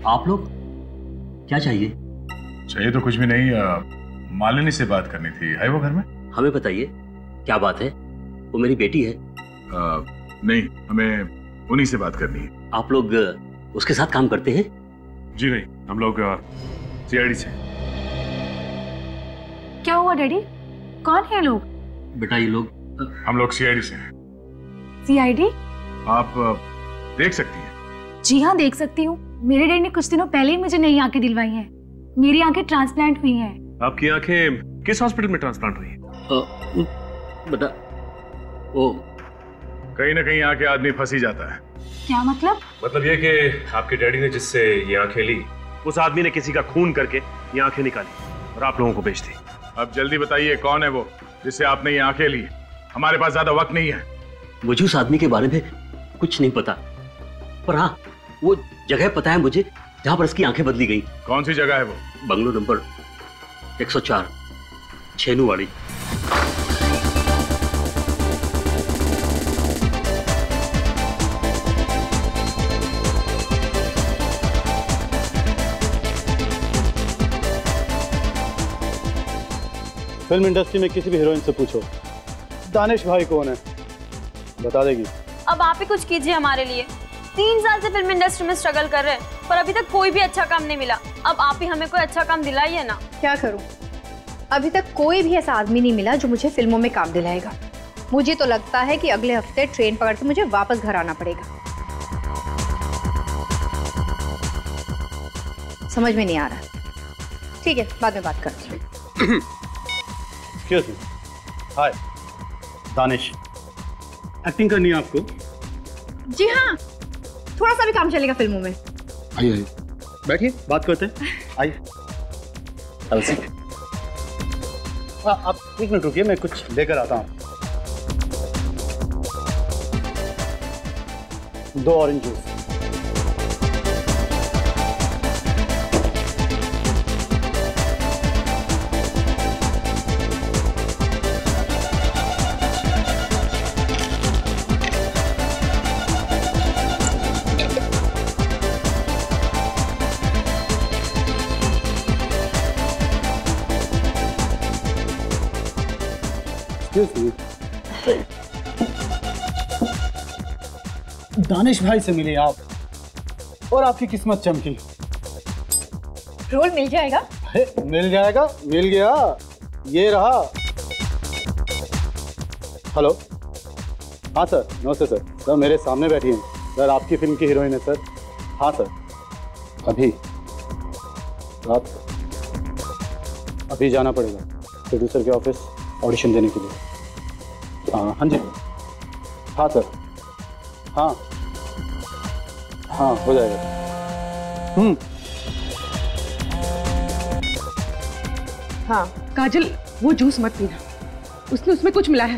आप लोग क्या चाहिए? चाहिए तो कुछ भी नहीं, मालिनी से बात करनी थी। है वो घर में? हमें बताइए क्या बात है। वो मेरी बेटी है। नहीं, हमें उन्हीं से बात करनी है। आप लोग उसके साथ काम करते हैं? जी नहीं, हम लोग सीआईडी से। क्या हुआ डैडी? कौन है लोग? बेटा ये लोग हम लोग सीआईडी से हैं। सीआईडी? आप देख सकती हैं। जी हाँ, देख सकती हूँ। मेरे डैडी ने कुछ दिनों पहले ही मुझे नई आंखें दिलवाई हैं। मेरी आंखें ट्रांसप्लांट हुई हैं। आपकी आंखें किस हॉस्पिटल में ट्रांसप्लांट हुई हैं? बेटा वो कहीं ना कहीं आके आदमी फंस ही जाता है। क्या मतलब? मतलब ये कि आपके डैडी ने जिससे ये आंखें ली, उस आदमी ने किसी का खून करके ये आंखें निकाली और आप लोगों को बेच दी। अब जल्दी बताइए कौन है वो जिससे आपने ये आंखें ली? हमारे पास ज्यादा वक्त नहीं है। मुझे उस आदमी के बारे में कुछ नहीं पता, पर हाँ वो जगह पता है मुझे जहां पर उसकी आंखें बदली गई। कौन सी जगह है वो? Bungalow number 104, छेनूवाड़ी। फिल्म इंडस्ट्री में किसी भी हीरोइन से पूछो दानिश भाई कौन है, बता देगी। अब आप ही कुछ कीजिए हमारे लिए। 3 साल से फिल्म इंडस्ट्री में स्ट्रगल कर रहे हैं पर अभी तक कोई भी अच्छा काम नहीं मिला। अब आप ही हमें कोई अच्छा काम दिलाइए ना। क्या करूं? अभी तक कोई भी ऐसा आदमी नहीं मिला जो मुझे फिल्मों में काम दिलाएगा। मुझे तो लगता है कि अगले हफ्ते ट्रेन पकड़ के मुझे वापस घर आना पड़ेगा। समझ में नहीं आ रहा। ठीक है, बाद में बात करते हैं। Excuse me. Hi Danish, acting करनी है आपको? जी हाँ, थोड़ा सा भी काम चलेगा फिल्मों में। आइए आइए, बैठिए, बात करते हैं। आइए। आप 1 मिनट रुकिए, मैं कुछ लेकर आता हूँ। 2 ऑरेंज जूस। दानिश भाई से मिले आप और आपकी किस्मत चमकी। रोल मिल जाएगा? मिल जाएगा, मिल गया, ये रहा। हेलो, हाँ सर, नमस्ते सर। सर मेरे सामने बैठी हैं सर, आपकी फिल्म की हीरोइन है सर। हाँ सर, अभी रात अभी जाना पड़ेगा प्रोड्यूसर के ऑफिस ऑडिशन देने के लिए। हाँ जी, हाँ सर, हाँ हाँ हो जाएगा। हाँ काजल, वो जूस मत पीना, उसने उसमें कुछ मिला है।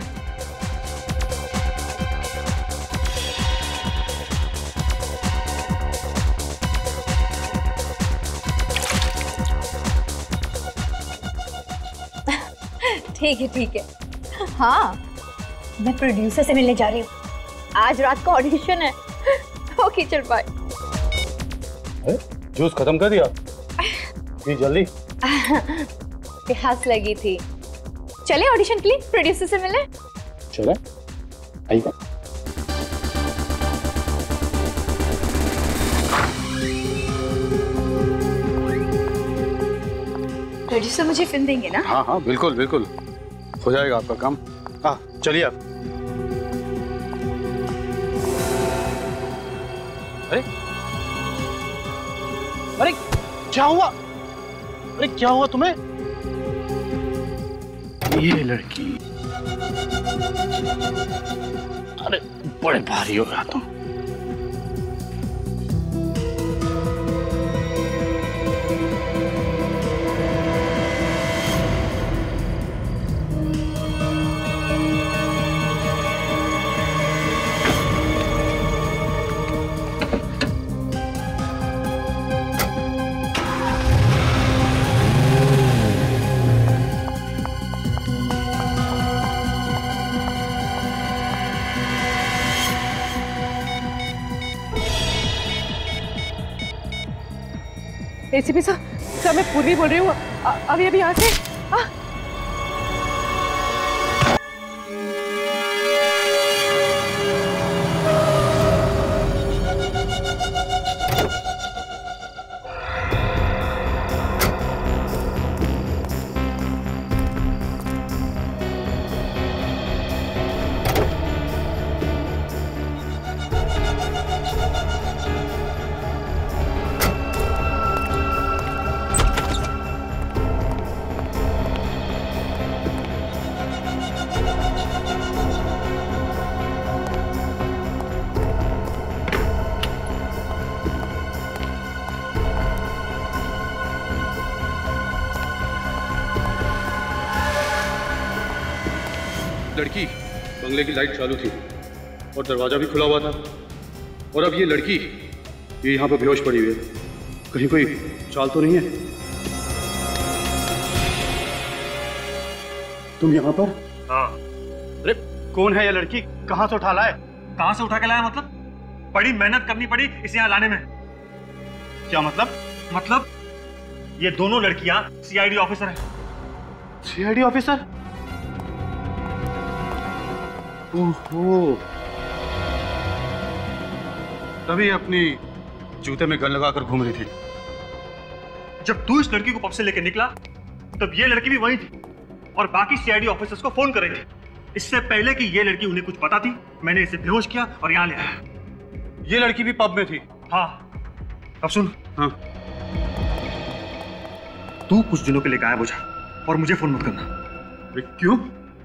ठीक है। हाँ, मैं प्रोड्यूसर से मिलने जा रही हूँ। आज रात का ऑडिशन है। ओके चल बाय। जूस खत्म कर दिया? जी जल्दी। प्यास लगी थी। चले ऑडिशन के लिए प्रोड्यूसर से मिले। चले, आइए। प्रोड्यूसर मुझे फिल्म देंगे ना? हाँ हाँ बिल्कुल बिल्कुल, हो जाएगा आपका काम। हाँ चलिए आप। अरे अरे क्या हुआ? अरे क्या हुआ तुम्हें? ये लड़की, अरे बड़े भारी हो गया तुम। एसीपी सर, मैं पूर्वी बोल रही हूँ। अभी यहाँ से लड़की बंगले की लाइट चालू थी और दरवाजा भी खुला हुआ था, और अब ये लड़की ये यहाँ पर बेहोश पड़ी हुई है। कहीं कोई चाल तो नहीं है? तुम यहाँ पर? हाँ। अरे कौन है ये लड़की? कहाँ से उठा लाए? कहाँ से उठा के लाया मतलब? बड़ी मेहनत करनी पड़ी इसे यहाँ लाने में। क्या मतलब? मतलब ये दोनों लड़कियां सीआईडी ऑफिसर हैं सीआईडी ऑफिसर? ओहो, तभी अपनी जूते में गन लगाकर घूम रही थी। जब तू इस लड़की को पब से लेकर निकला तब ये लड़की भी वहीं थी और बाकी सीआईडी ऑफिसर्स को फोन कर रही थी। इससे पहले कि ये लड़की उन्हें कुछ पता थी, मैंने इसे बेहोश किया और यहाँ ले आया। ये लड़की भी पब में थी? हाँ। अब सुन, हाँ। तू कुछ दिनों के लिए गायब हो जा और मुझे फोन मत करना। क्यों?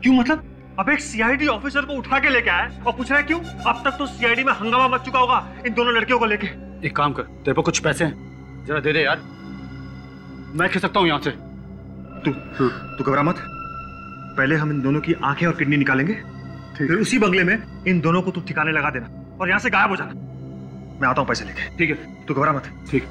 क्यों मतलब? अब एक सीआईडी ऑफिसर को उठा के लेके आया और पूछ रहा है क्यों? अब तक तो सीआईडी में हंगामा मच चुका होगा इन दोनों लड़कियों को लेके। एक काम कर, तेरे पर कुछ पैसे हैं, जरा दे दे यार, मैं खिस सकता हूँ यहाँ से। तू घबरा मत, पहले हम इन दोनों की आंखें और किडनी निकालेंगे, फिर उसी बंगले में इन दोनों को तू ठिकाने लगा देना और यहाँ से गायब हो जाना। मैं आता हूँ पैसे लेके। ठीक है, तू घबरा मत। ठीक।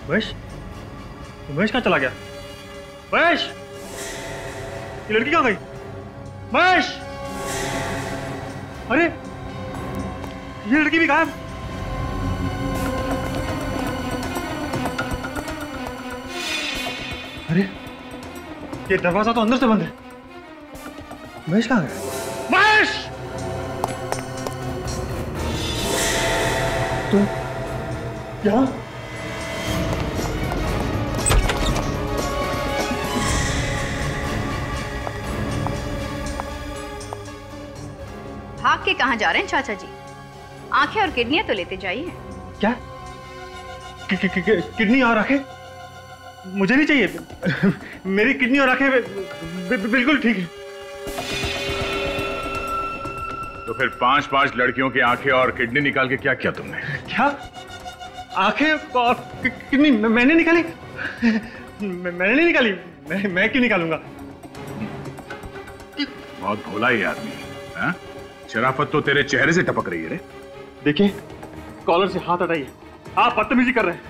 महेश, महेश कहाँ चला गया? महेश, ये लड़की कहाँ गई? महेश, अरे ये लड़की भी गायब। अरे ये दरवाजा तो अंदर से बंद है। महेश कहाँ गया? महेश, तू यहाँ? भाग के कहाँ जा रहे हैं चाचा जी? आंखें और किडनियां तो लेते जाइए। क्या? किडनी और आंखें? मुझे नहीं चाहिए। मेरी किडनी और आंखें बिल्कुल ठीक है। तो फिर 5-5 लड़कियों की आंखें और किडनी निकाल के क्या किया तुमने? क्या? आंखें और किडनी मैंने निकाली? मैंने नहीं निकाली। मैं क्यों निकालूंगा? बहुत भोला ही आदमी है। शराफत तो तेरे चेहरे से टपक रही है रे। देखिए, कॉलर से हाथ हटाइए, आप बदतमीजी कर रहे हैं।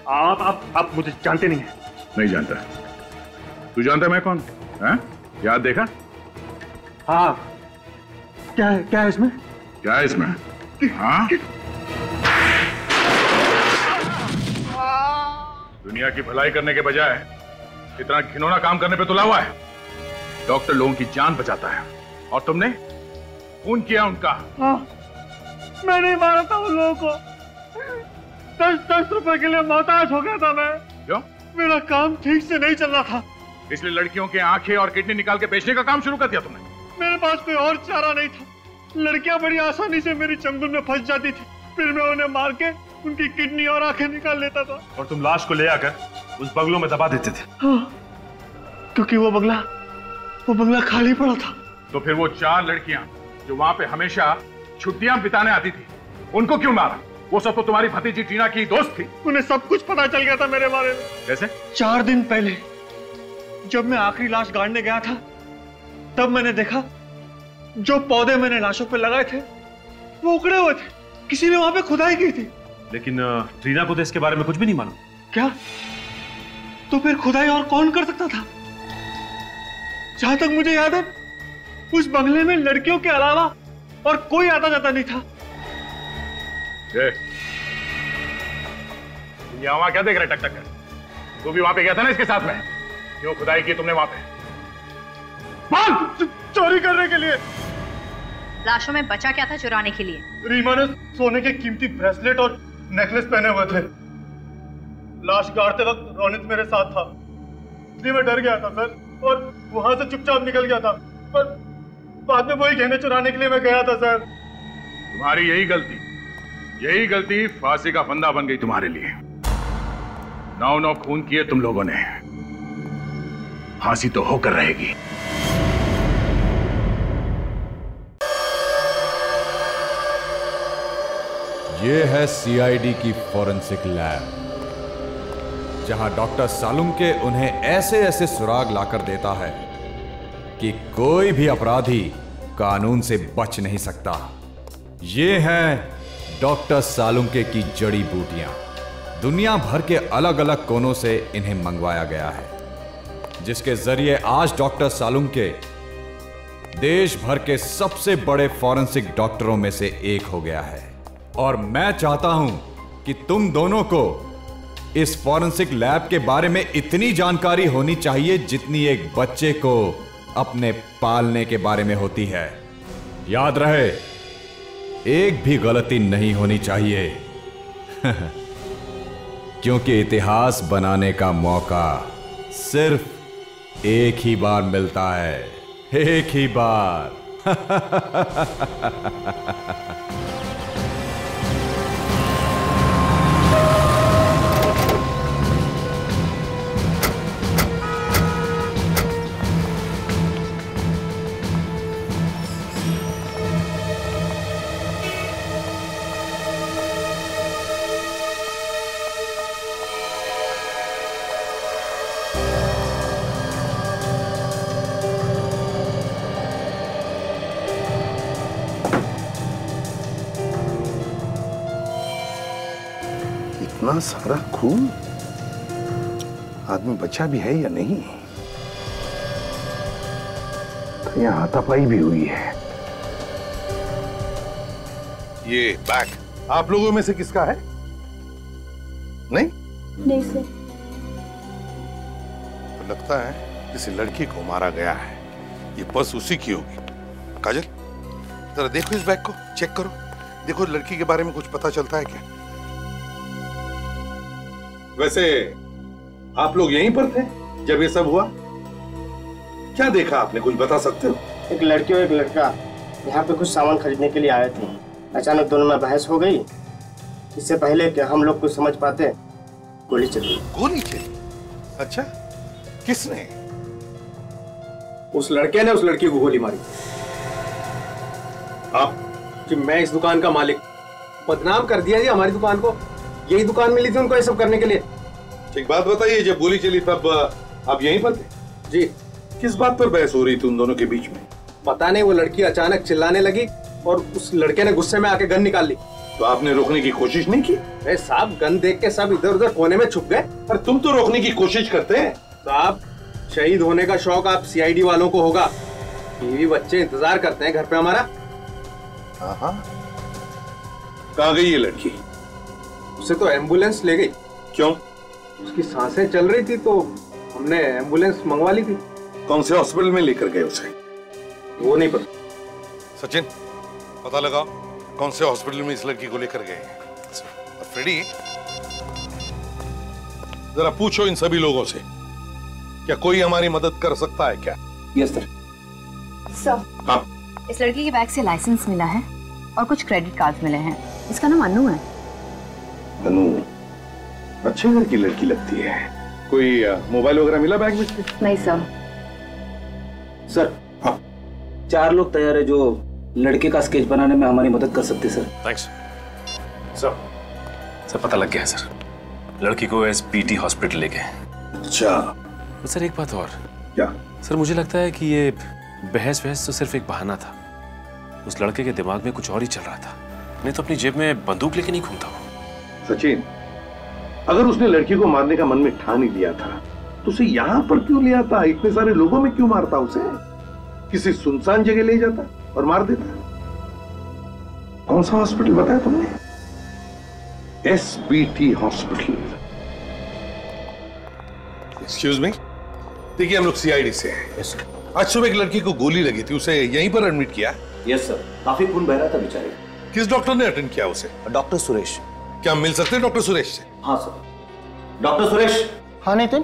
आप मुझे जानते नहीं हैं। नहीं जानता। तू जानता मैं कौन? हैं? याद देखा? हाँ। क्या है इसमें? क्या है इसमें? हाँ? दुनिया की भलाई करने के बजाय इतना घिनौना काम करने पे तुला हुआ है। डॉक्टर लोगों की जान बचाता है और तुमने खून किया उनका। हाँ, मैंने मारा था उन लोगों को। 10 रुपए के लिए मोहताज हो गया था मैं। क्यों? मेरा काम ठीक से नहीं चल रहा था, इसलिए लड़कियों के आंखें और किडनी निकाल के बेचने का काम शुरू कर दिया तुमने। मेरे पास कोई और चारा नहीं था। लड़कियां बड़ी आसानी से मेरी चंगुल में फंस जाती थी, फिर मैं उन्हें मार के उनकी किडनी और आंखें निकाल लेता था। और तुम लाश को ले आकर उस बंगलों में दबा देते थे। हाँ, क्योंकि वो बंगला खाली पड़ा था। तो फिर वो 4 लड़कियां जो वहां पे हमेशा छुट्टियां बिताने आती थी, उनको क्यों मारा? वो सब तो तुम्हारी भतीजी टीना की दोस्त थी। उन्हें सब कुछ पता चल गया था मेरे बारे में। कैसे? 4 दिन पहले जब मैं आखिरी लाश गाड़ने गया था, तब मैंने देखा जो पौधे मैंने लाशों पे लगाए थे वो उखड़े हुए थे। किसी ने वहां पे खुदाई की थी। लेकिन टीना को तो इसके बारे में कुछ भी नहीं मालूम। क्या? तो फिर खुदाई और कौन कर सकता था? जहां तक मुझे याद है, उस बंगले में लड़कियों के अलावा और कोई आता जाता नहीं था। वहां क्या देख रहे टक कर? तू भी वहां पे गया था ना इसके साथ में? क्यों खुदाई की तुमने वहां पे? चोरी करने के लिए। लाशों में बचा क्या था चुराने के लिए? रीमा ने सोने के कीमती ब्रेसलेट और नेकलेस पहने हुए थे। लाश गाड़ते वक्त रोनित मेरे साथ था, इसलिए मैं डर गया था सर, और वहां से चुपचाप निकल गया था। पर बाद में वही गहने चुराने के लिए मैं गया था सर। तुम्हारी यही गलती फांसी का फंदा बन गई तुम्हारे लिए। 9 खून किए तुम लोगों ने, फांसी तो होकर रहेगी। ये है सीआईडी की फॉरेंसिक लैब, जहां डॉक्टर सालुंके उन्हें ऐसे ऐसे सुराग लाकर देता है कि कोई भी अपराधी कानून से बच नहीं सकता। ये हैं डॉक्टर सालुंके की जड़ी बूटियां, दुनिया भर के अलग अलग कोनों से इन्हें मंगवाया गया है, जिसके जरिए आज डॉक्टर सालुंके देश भर के सबसे बड़े फॉरेंसिक डॉक्टरों में से एक हो गया है। और मैं चाहता हूं कि तुम दोनों को इस फॉरेंसिक लैब के बारे में इतनी जानकारी होनी चाहिए जितनी एक बच्चे को अपने पालने के बारे में होती है। याद रहे, एक भी गलती नहीं होनी चाहिए क्योंकि इतिहास बनाने का मौका सिर्फ एक ही बार मिलता है, एक ही बार। इतना सारा खून, आदमी बचा भी है या नहीं? तो यहाँ हाथापाई भी हुई है। ये बैग आप लोगों में से किसका है? नहीं? नहीं सर। तो लगता है किसी लड़की को मारा गया है। ये पर्स उसी की होगी। काजल, जरा देखो इस बैग को, चेक करो, देखो लड़की के बारे में कुछ पता चलता है क्या? वैसे आप लोग यहीं पर थे जब ये सब हुआ? क्या देखा आपने, कुछ बता सकते हो? एक लड़की और एक लड़का यहाँ पे कुछ सामान खरीदने के लिए आए थे। अचानक दोनों में बहस हो गई। इससे पहले कि हम लोग कुछ समझ पाते, गोली चली। गोली चली? अच्छा, किसने? उस लड़के ने उस लड़की को गोली मारी। आप? कि मैं इस दुकान का मालिक, बदनाम कर दिया जी हमारी दुकान को। यही दुकान मिली थी उनको ये सब करने के लिए। एक बात बताइए, जब गोली चली तब आप यहीं पर थे? जी। किस बात पर बहस हो रही थी उन दोनों के बीच में? पता नहीं, वो लड़की अचानक चिल्लाने लगी और उस लड़के ने गुस्से में आके गन निकाल ली। तो आपने रोकने की कोशिश नहीं की? अरे साहब, गन देख के सब इधर उधर कोने में छुप गए। पर तुम तो रोकने की कोशिश करते हैं। साहब, शहीद होने का शौक आप सीआईडी वालों को होगा। बीवी बच्चे इंतजार करते हैं घर पे हमारा। हाँ, कहाँ गई ये लड़की? उसे तो एम्बुलेंस ले गई। क्यों? उसकी सांसें चल रही थी तो हमने एम्बुलेंस मंगवा ली थी। कौन से हॉस्पिटल में लेकर गए उसे? वो नहीं पता। सचिन, पता लगाओ कौन से हॉस्पिटल में इस लड़की को लेकर गए। फ्रेडी, जरा पूछो इन सभी लोगों से, क्या कोई हमारी मदद कर सकता है क्या? Yes sir. सर, हाँ, इस लड़की के बैग से लाइसेंस मिला है और कुछ क्रेडिट कार्ड मिले हैं। इसका नाम अनु है। अनु अच्छे घर की लड़की लगती है। कोई मोबाइल वगैरह मिला बैग में? नहीं सर। सर, हाँ, 4 लोग तैयार है जो लड़के का स्केच बनाने में हमारी मदद कर सकते सर। थैंक्स सर, पता लग गया है सर। लड़की को एसपीटी हॉस्पिटल ले गए। अच्छा। तो सर एक बात और। क्या? सर मुझे लगता है कि ये बहस तो सिर्फ एक बहाना था। उस लड़के के दिमाग में कुछ और ही चल रहा था, नहीं तो अपनी जेब में बंदूक लेके नहीं घूमता वो। सचिन, अगर उसने लड़की को मारने का मन में ठान ही लिया था तो उसे यहाँ पर क्यों ले आता? इतने सारे लोगों में क्यों मारता उसे? किसी सुनसान जगह ले जाता और मार देता। कौन सा हॉस्पिटल बताया तुमने? SBT hospital. एक्सक्यूज मी, देखिए हम लोग सीआईडी से हैं। आज सुबह एक लड़की को गोली लगी थी, उसे यहीं पर एडमिट किया? यस सर, काफी खून बह रहा था बेचारे। किस डॉक्टर ने अटेंड किया उसे? डॉक्टर सुरेश। क्या मिल सकते हैं डॉक्टर सुरेश से? हाँ सर। डॉक्टर सुरेश। हाँ नितिन।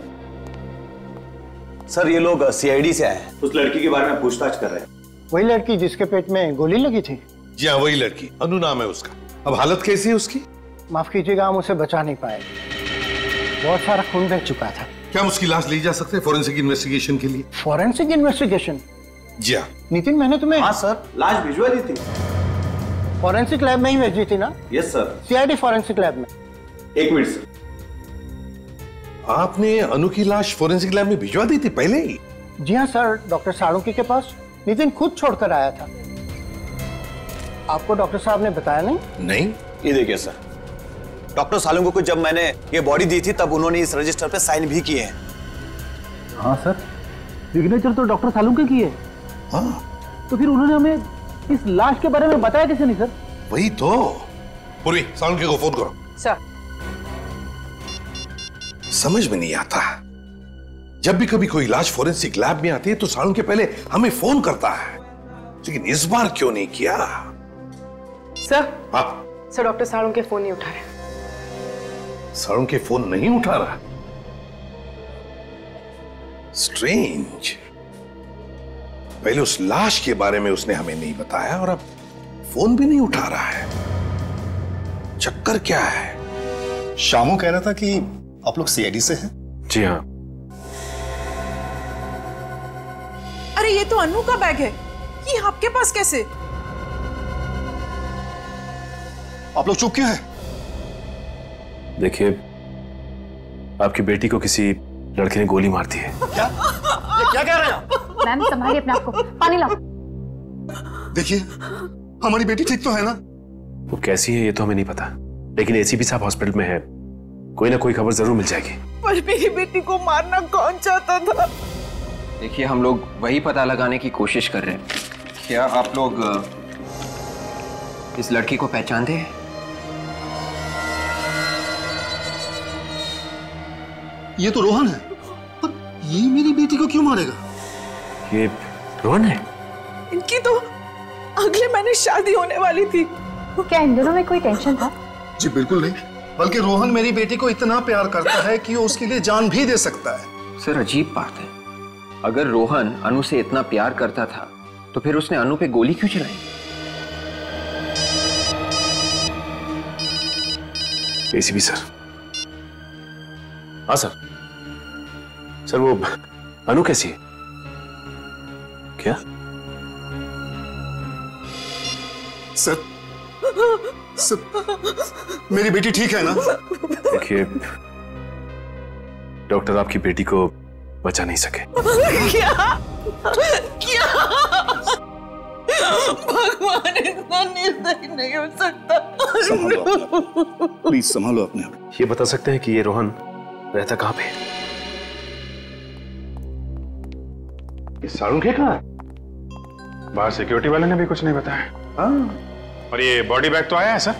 सर ये लोग सीआईडी से आए हैं, उस लड़की के बारे में पूछताछ कर रहे हैं। वही लड़की जिसके पेट में गोली लगी थी? जी हाँ, वही लड़की। अनु नाम है उसका। अब हालत कैसी है उसकी? माफ कीजिएगा, हम उसे बचा नहीं पाए। बहुत सारा खून बह चुका था। क्या हम उसकी लाश ले जा सकते हैं फॉरेंसिक इन्वेस्टिगेशन के लिए? Forensic investigation? जी हाँ। नितिन, मैंने तुम्हें। हाँ सर, लाश भिजवा दी थी। फॉरेंसिक लैब में ही भेजी थी ना? Yes sir. CID forensic lab में। 1 मिनट सर। आपने अनु की लाश फॉरेंसिक लैब में भिजवा दी थी पहले ही? जी हाँ सर, डॉक्टर सालुंके के पास नितिन खुद छोड़कर आया था। आपको डॉक्टर साहब ने बताया नहीं? नहीं। ये देखिए सर, डॉक्टर सालुंके को जब मैंने ये बॉडी दी थी तब उन्होंने इस रजिस्टर पे साइन भी किए हैं। हाँ सर, सिग्नेचर तो डॉक्टर सालुंके की है। हाँ, तो फिर उन्होंने हमें इस लाश के बारे में बताया कैसे नहीं सर? वही तो। पूर्वी, सालुंके को फोन करो। सर। समझ में नहीं आता, जब भी कभी कोई लाश फोरेंसिक लैब में आती है तो सालुंके पहले हमें फोन करता है, लेकिन इस बार क्यों नहीं किया? सर। हाँ सर, डॉक्टर सालुंके फोन नहीं उठा रहे। सालुंके फोन नहीं उठा रहा? स्ट्रेंज। पहले उस लाश के बारे में उसने हमें नहीं बताया और अब फोन भी नहीं उठा रहा है। चक्कर क्या है? शामू कह रहा था कि आप लोग सीआईडी से हैं। जी हाँ। अरे ये तो अन्नू का बैग है, ये आपके पास कैसे? आप लोग चुप क्यों हैं? देखिए, आपकी बेटी को किसी लड़के ने गोली मार दी है। क्या? ये क्या कह रहे हैं आप? मैम संभालिए अपने आप को, पानी लाओ। देखिए, हमारी बेटी ठीक तो है ना? वो कैसी है ये तो हमें नहीं पता, लेकिन एसीपी साहब हॉस्पिटल में है, कोई ना कोई खबर जरूर मिल जाएगी। पर मेरी बेटी को मारना कौन चाहता था? देखिए, हम लोग वही पता लगाने की कोशिश कर रहे हैं। क्या आप लोग इस लड़की को पहचानते हैं? ये तो रोहन है, पर ये मेरी बेटी को क्यों मारेगा? ये रोहन है? इनकी तो अगले महीने शादी होने वाली थी। क्या इन दोनों में कोई टेंशन था? जी बिल्कुल नहीं, बल्कि रोहन मेरी बेटी को इतना प्यार करता है कि वो उसके लिए जान भी दे सकता है। सर, अजीब बात है, अगर रोहन अनु से इतना प्यार करता था तो फिर उसने अनु पे गोली क्यों चलाई? ACP sir. हाँ सर। सर, वो अनु कैसी है? क्या? सर, मेरी बेटी ठीक है ना? देखिए, डॉक्टर आपकी बेटी को बचा नहीं सके। क्या? क्या? भगवान इतना निर्दयी नहीं हो सकता। प्लीज संभालो अपने आप। ये बता सकते हैं कि ये रोहन रहता कहाँ पे? ये सालुंके कहाँ है? बाहर सिक्योरिटी वाले ने भी कुछ नहीं बताया। हाँ। और ये बॉडी बैग तो आया है सर,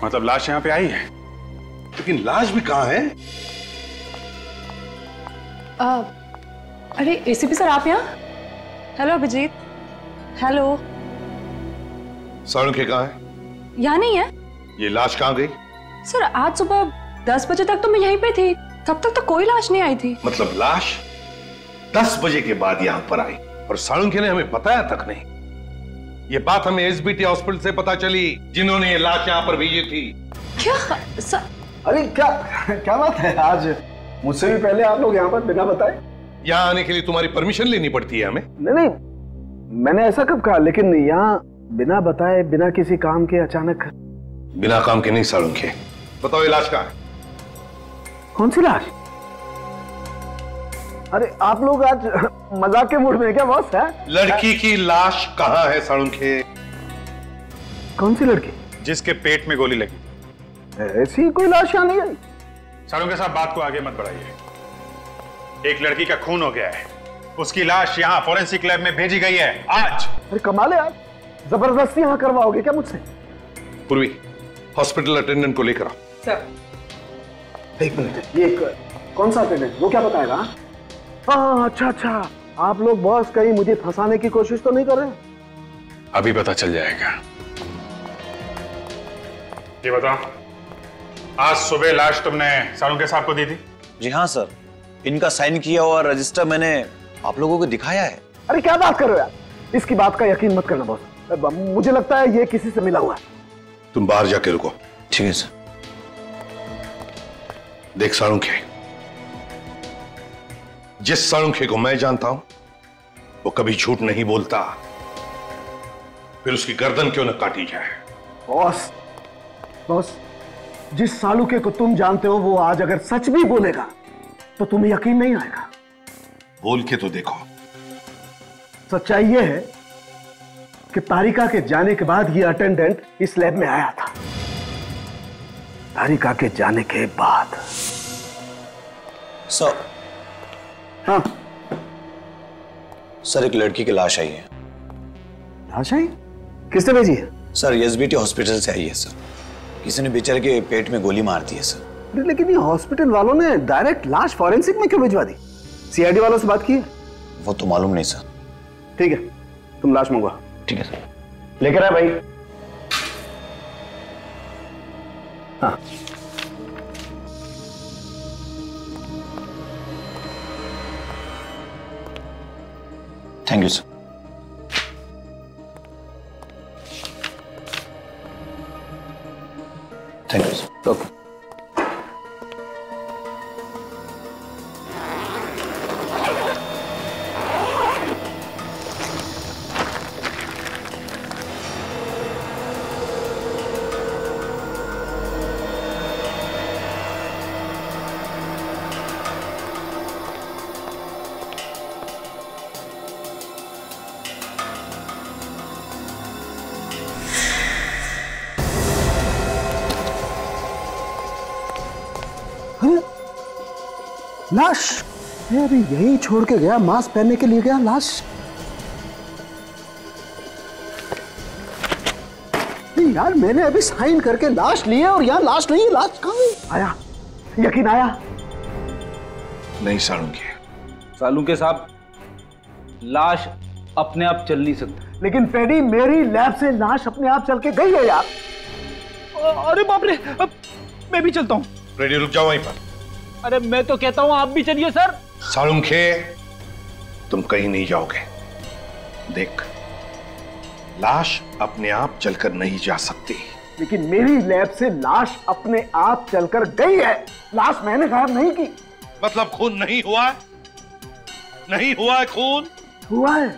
मतलब लाश यहाँ पे आई है, लेकिन लाश भी कहाँ है? अरे एसीपी सर, आप यहाँ? हेलो अभिजीत। हेलो। सालुंके कहाँ है? यहाँ नहीं है। ये लाश कहाँ गई? सर, आज सुबह 10 बजे तक तो मैं यहीं पे थी, तब तक तो कोई लाश नहीं आई थी। मतलब लाश 10 बजे के बाद यहाँ पर आई और सालुंके ने हमें बताया तक नहीं। ये बात हमें एसबीटी हॉस्पिटल से पता चली, जिन्होंने ये लाश यहाँ पर भेजी थी। क्या सर? अरे क्या बात है, आज मुझसे भी पहले आप लोग यहाँ पर बिना बताए? यहाँ आने के लिए तुम्हारी परमिशन लेनी पड़ती है हमें। नहीं, मैंने ऐसा कब कहा, लेकिन यहाँ बिना बताए, बिना किसी काम के अचानक। बिना काम के नहीं सालुंके, बताओ ये लाश कहाँ है? कौन सी लाश? अरे आप लोग आज मजाक के मूड में क्या बॉस है? लड़की की लाश कहाँ है सालुंके? कौन सी लड़की? जिसके पेट में गोली लगी। ऐसी कोई लाश यहाँ नहीं आई। सालुंके साहब, बात को आगे मत बढ़ाइए। एक लड़की का खून हो गया है, उसकी लाश यहाँ फोरेंसिक लैब में भेजी गई है आज। अरे कमाल है, आज जबरदस्ती यहाँ करवाओगे क्या मुझसे? पूर्वी, हॉस्पिटल अटेंडेंट को लेकर आओ। सर। एक मिनट, ये कौन सा अटेंडेंट? वो क्या बताएगा? हाँ, अच्छा, आप लोग बॉस कहीं मुझे फंसाने की कोशिश तो नहीं कर रहे? अभी पता चल जाएगा। ये बताओ, आज सुबह लाश तुमने सालुंके साहब को दी थी? जी हाँ सर, इनका साइन किया हुआ रजिस्टर मैंने आप लोगों को दिखाया है। अरे क्या बात कर रहे हो यार, इसकी बात का यकीन मत करना बॉस, मुझे लगता है ये किसी से मिला हुआ है। तुम बाहर जाके रुको। ठीक है सर। देख सालुंके, जिस सालुंके को मैं जानता हूं वो कभी झूठ नहीं बोलता, फिर उसकी गर्दन क्यों न काटी जाए। बॉस, जिस सालुके को तुम जानते हो वो आज अगर सच भी बोलेगा तो तुम्हें यकीन नहीं आएगा। बोल के तो देखो। सच्चाई ये है कि तारिका के जाने के बाद ये अटेंडेंट इस लैब में आया था। तारिका के जाने के बाद। सर, हाँ सर एक लड़की की लाश आई है। लाश आई? किसने भेजी है? सर एसबीटी हॉस्पिटल से आई है सर। किसी ने बेचारे के पेट में गोली मार दी है सर। लेकिन ये हॉस्पिटल वालों ने डायरेक्ट लाश फॉरेंसिक में क्यों भिजवा दी? सीआईडी वालों से बात की है? वो तो मालूम नहीं सर। ठीक है, तुम लाश मंगवा। ठीक है सर। लेकर आए भाई। हाँ thank you sir. Thank you sir. Okay. लाश अभी यही छोड़ के गया, मास्क पहनने के लिए गया। लाश नहीं यार, मैंने अभी साइन करके लाश ली है और यहाँ लाश नहीं है। लाश कहाँ है? आया, यकीन आया? नहीं सालुंके। सालुंके साहब, लाश अपने आप चल नहीं सकता। लेकिन फ्रेडी, मेरी लैब से लाश अपने आप चल के गई है यार। अरे बाप रे, मैं भी चलता हूँ। फ्रेडी रुक जाओ वहीं पर। अरे मैं तो कहता हूँ आप भी चलिए सर। सालुंखे, तुम कहीं नहीं जाओगे। देख, लाश अपने आप चलकर नहीं जा सकती। लेकिन मेरी लैब से लाश अपने आप चलकर गई है। लाश मैंने गायब नहीं की। मतलब खून नहीं हुआ है? नहीं हुआ है खून? हुआ है।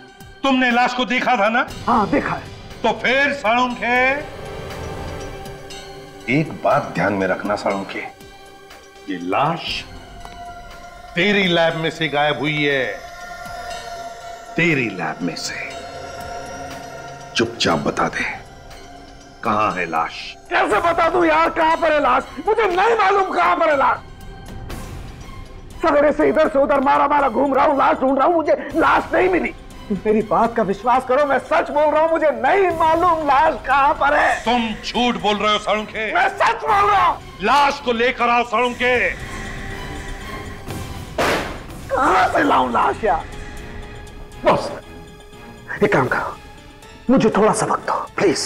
तुमने लाश को देखा था ना? हाँ देखा है। तो फिर सालुंखे, एक बात ध्यान में रखना सालुंखे, ये लाश तेरी लैब में से गायब हुई है। तेरी लैब में से। चुपचाप बता दे, कहां है लाश? कैसे बता दूं यार कहां पर है लाश? मुझे नहीं मालूम कहां पर है लाश। सवेरे से इधर से उधर मारा मारा घूम रहा हूं, लाश ढूंढ रहा हूं, मुझे लाश नहीं मिली। मेरी बात का विश्वास करो, मैं सच बोल रहा हूं, मुझे नहीं मालूम लाश कहां पर है। तुम झूठ बोल रहे हो सालुंखे। मैं सच बोल रहा हूं। लाश को लेकर आओ सालुंखे। कहां से लाऊं लाश यार? बस एक काम करो, मुझे थोड़ा सा वक्त दो प्लीज।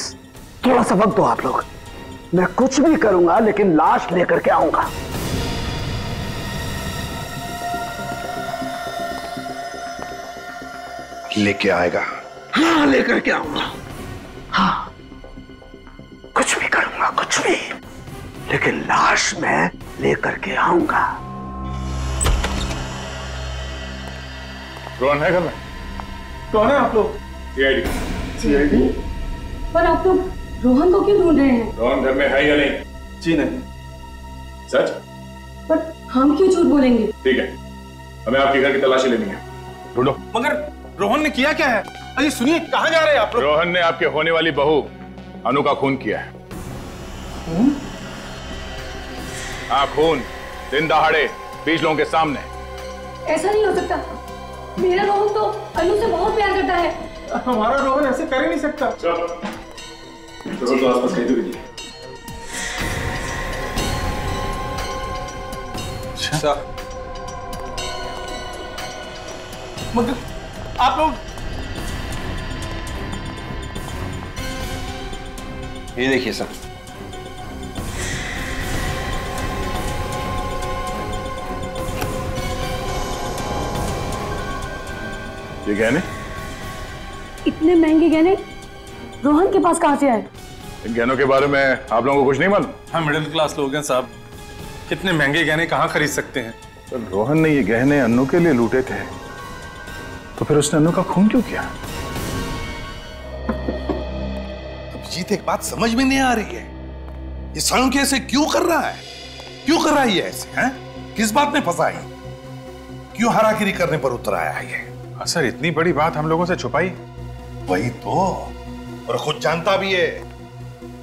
थोड़ा सा वक्त दो आप लोग। मैं कुछ भी करूंगा लेकिन लाश लेकर के आऊंगा। लेके आएगा? हाँ लेकर के आऊंगा। हाँ कुछ भी करूंगा, कुछ भी, लेकिन लाश मैं लेकर के आऊंगा। रोहन है घर में? कौन है आप लोग? सीआईडी। सीआईडी? पर आप लोग रोहन को क्यों ढूंढ रहे हैं? रोहन घर में है या नहीं? जी नहीं। सच? पर हम क्यों झूठ बोलेंगे? ठीक है, हमें आपके घर की तलाशी लेनी है। ढूंढो। मगर रोहन ने किया क्या है? अरे सुनिए, कहां जा रहे हैं आप लोग? रोहन ने आपके होने वाली बहू अनु का खून किया है। हाँ खून, दिन दहाड़े 20 लोगों के सामने। ऐसा नहीं हो सकता। मेरा रोहन तो अनु से बहुत प्यार करता है। हमारा रोहन ऐसे कर ही नहीं सकता। रोहन तो आसपास कहीं भी नहीं है। अच्छा, मगर आप लोग ये देखिए सर, ये गहने? इतने महंगे गहने रोहन के पास कहां से आए? इन गहनों के बारे में आप लोगों को कुछ नहीं मालूम? हम मिडिल क्लास लोग हैं साहब, इतने महंगे गहने कहां खरीद सकते हैं? तो रोहन ने ये गहने अन्नू के लिए लूटे थे, तो फिर उसने अन्नू का खून क्यों किया? अभिजीत, एक बात समझ में नहीं आ रही है, ये सालुंखे ऐसे क्यों कर रहा है? क्यों कर रहा है ये ऐसे? हैं? किस बात में फंसा है? क्यों हरागिरी करने पर उतर आया है ये? सर, इतनी बड़ी बात हम लोगों से छुपाई? वही तो, और खुद जानता भी है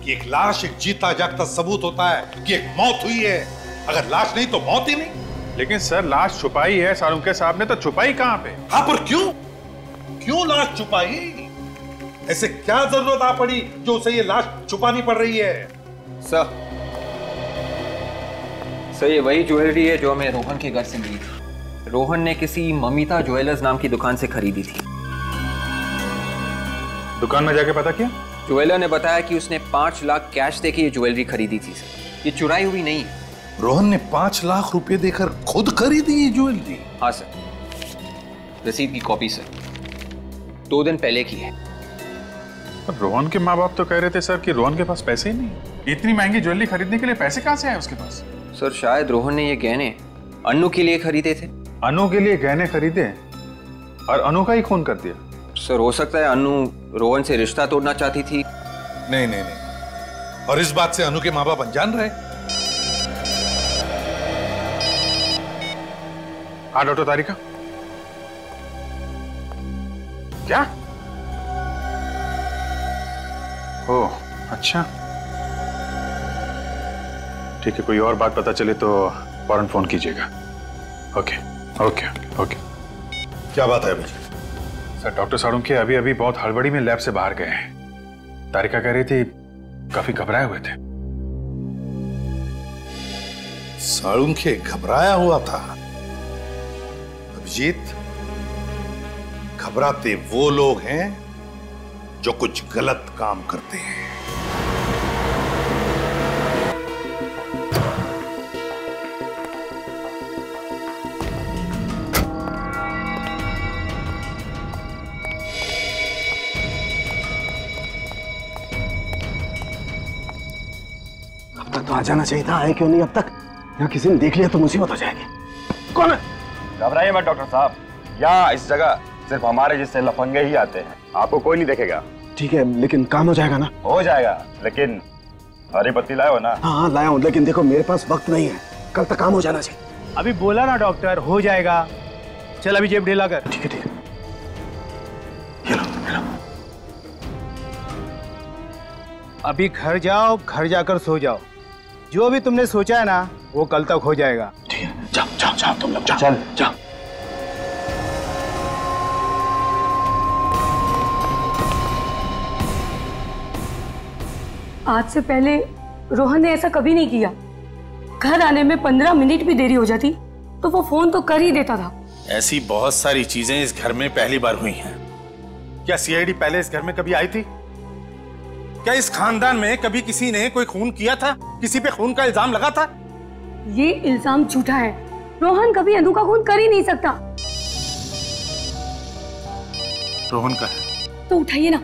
कि एक लाश एक जीता जागता सबूत होता है कि एक मौत हुई है। अगर लाश नहीं तो मौत ही नहीं। लेकिन सर लाश छुपाई है सालुंके साहब ने, तो छुपाई कहां पे? हाँ, पर क्यों लाश छुपाई? ऐसे क्या जरूरत आ पड़ी जो उसे ये लाश छुपानी पड़ रही है? सर ये वही ज्वेलरी है जो हमें रोहन के घर से मिली थी। रोहन ने किसी ममिता ज्वेलर्स नाम की दुकान से खरीदी थी। दुकान में जाके पता किया? ज्वेलर ने बताया कि उसने 5 लाख कैश देके ये ज्वेलरी खरीदी थी सर। ये चुराई हुई नहीं है। रोहन ने 5 लाख रुपए देकर खुद खरीदी ये ज्वेलरी? हाँ सर, रसीद की कॉपी सर, 2 दिन पहले की है। रोहन के माँ बाप तो कह रहे थे सर कि रोहन के पास पैसे ही नहीं। इतनी महंगी ज्वेलरी खरीदने के लिए पैसे कहाँ से आए उसके पास? सर शायद रोहन ने ये गहने अनु के लिए खरीदे थे। अनु के लिए गहने खरीदे और अनु का ही खून कर दिया? सर हो सकता है अनु रोहन से रिश्ता तोड़ना चाहती थी। नहीं, और इस बात से अनु के माँ बाप अनजान रहे? हाँ डॉक्टर तारिका, क्या? ओह अच्छा, ठीक है, कोई और बात पता चले तो फौरन फोन कीजिएगा। Okay okay okay. क्या बात है अभी? सर डॉक्टर सालुंके अभी अभी बहुत हड़बड़ी में लैब से बाहर गए हैं। तारिका कह रही थी काफी घबराए हुए थे। सालुंके घबराया हुआ था? अभिजीत, घबराते वो लोग हैं जो कुछ गलत काम करते हैं। अब तक तो आ जाना चाहिए था, आए क्यों नहीं अब तक? यहाँ किसी ने देख लिया तो मुसीबत हो जाएगी। कौन है? घबराइए मत डॉक्टर साहब, यहाँ इस जगह सिर्फ हमारे जैसे लफंगे ही आते हैं, आपको कोई नहीं देखेगा। ठीक है, लेकिन काम हो जाएगा ना? हो जाएगा, लेकिन हरी पत्ती लाए हो ना? हाँ लाया हूँ, लेकिन देखो मेरे पास वक्त नहीं है, कल तक काम हो जाना चाहिए। अभी बोला ना डॉक्टर, हो जाएगा। चल अभी जेब ढीला कर। ठीक है। अभी घर जाओ, घर जाकर सो जाओ। जो भी तुमने सोचा है ना वो कल तक हो जाएगा। ठीक है, जाओ तुम लोग जाओ। जाओ। आज से पहले रोहन ने ऐसा कभी नहीं किया। घर आने में 15 मिनट भी देरी हो जाती तो वो फोन तो कर ही देता था। ऐसी बहुत सारी चीजें इस घर में पहली बार हुई हैं। क्या सीआईडी पहले इस घर में कभी आई थी? क्या इस खानदान में कभी किसी ने कोई खून किया था? किसी पे खून का इल्जाम लगा था? ये इल्जाम झूठा है। रोहन कभी अनु का खून कर ही नहीं सकता। रोहन का है तो उठाइए ना।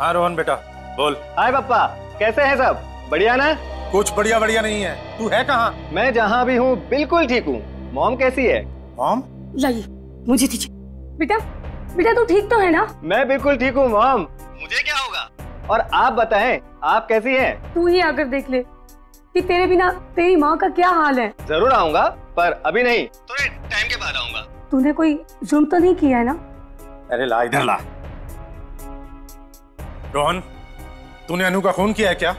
हाँ रोहन बेटा बोल। हाय पापा, कैसे हैं सब? बढ़िया ना? कुछ बढ़िया नहीं है। तू है कहाँ? मैं जहाँ भी हूँ बिल्कुल ठीक हूँ। मॉम कैसी है? मॉम? लाइए मुझे दीजिए। बेटा तू ठीक तो है ना? मैं बिल्कुल ठीक हूँ मॉम। मुझे क्या होगा? और आप बताएं, आप कैसी हैं? तू ही आकर देख ले कि तेरे बिना तेरी माँ का क्या हाल है। जरूर आऊंगा, पर अभी नहीं, थोड़े टाइम के बाद आऊंगा। तूने कोई जुर्म तो नहीं किया है ना? अरे ला इधर ला। रोहन, तूने अनु का खून किया है क्या?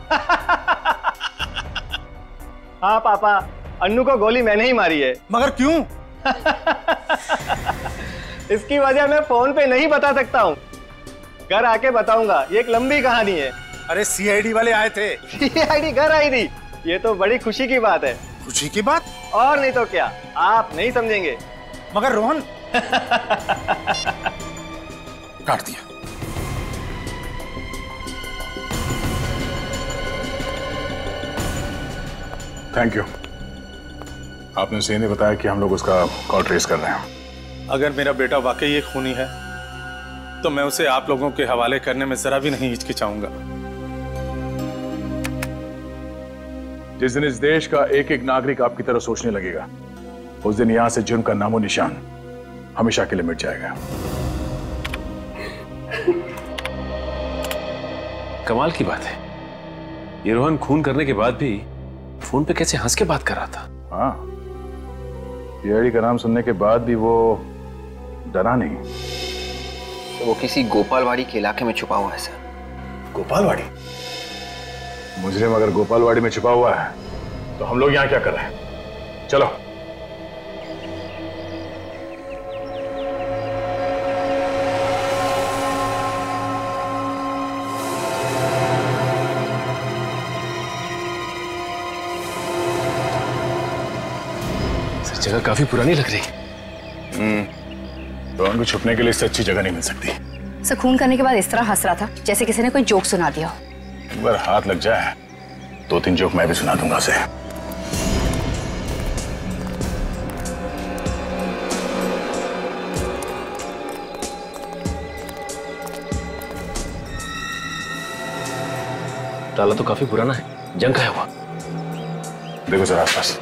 हाँ पापा, अन्नू को गोली मैंने ही मारी है। मगर क्यों? इसकी वजह मैं फोन पे नहीं बता सकता हूँ, घर आके बताऊंगा। ये एक लंबी कहानी है। अरे सीआईडी वाले आए थे। सीआईडी घर आई थी, ये तो बड़ी खुशी की बात है। खुशी की बात? और नहीं तो क्या, आप नहीं समझेंगे। मगर रोहन काट दिया। थैंक यू, आपने उसे नहीं बताया कि हम लोग उसका कॉल ट्रेस कर रहे हैं। अगर मेरा बेटा वाकई एक खूनी है तो मैं उसे आप लोगों के हवाले करने में जरा भी नहीं हिचकिचाऊंगा। जिस दिन इस देश का एक एक नागरिक आपकी तरह सोचने लगेगा, उस दिन यहां से जुर्म का नामो निशान हमेशा के लिए मिट जाएगा। कमाल की बात है, ये रोहन खून करने के बाद भी फोन पे कैसे हंस के बात कर रहा था। हाँ, सीआईडी का नाम सुनने के बाद भी वो डरा नहीं। तो वो किसी गोपालवाड़ी के इलाके में छुपा हुआ है सर। गोपालवाड़ी? मुजरिम अगर गोपालवाड़ी में छिपा हुआ है तो हम लोग यहाँ क्या कर रहे हैं? चलो। सर जगह काफी पुरानी लग रही। तो उनको छुपने के लिए इससे अच्छी जगह नहीं मिल सकती। सर खून करने के बाद इस तरह हंस रहा था जैसे किसी ने कोई जोक सुना दिया हो। अगर हाथ लग जाए 2-3 जोक मैं भी सुना दूंगा उसे। ताला तो काफी पुराना है, जंग का है हुआ। देखो सर आसपास।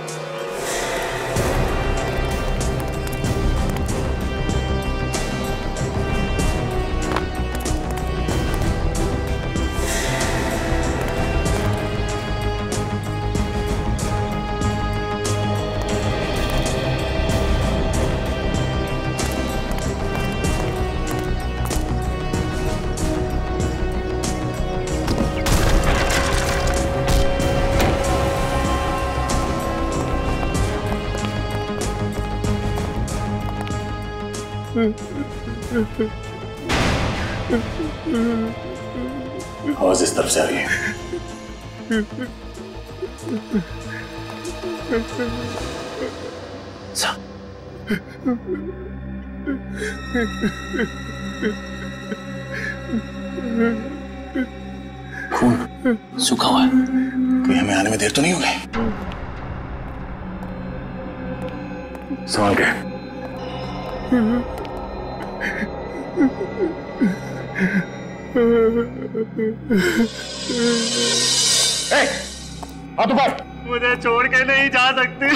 आवाज इस तरफ से आ रही है। खून सूखा हुआ है, कोई हमें आने में देर तो नहीं हो गई? संभाल के। हाथ ऊपर। मुझे छोड़ के नहीं जा सकती।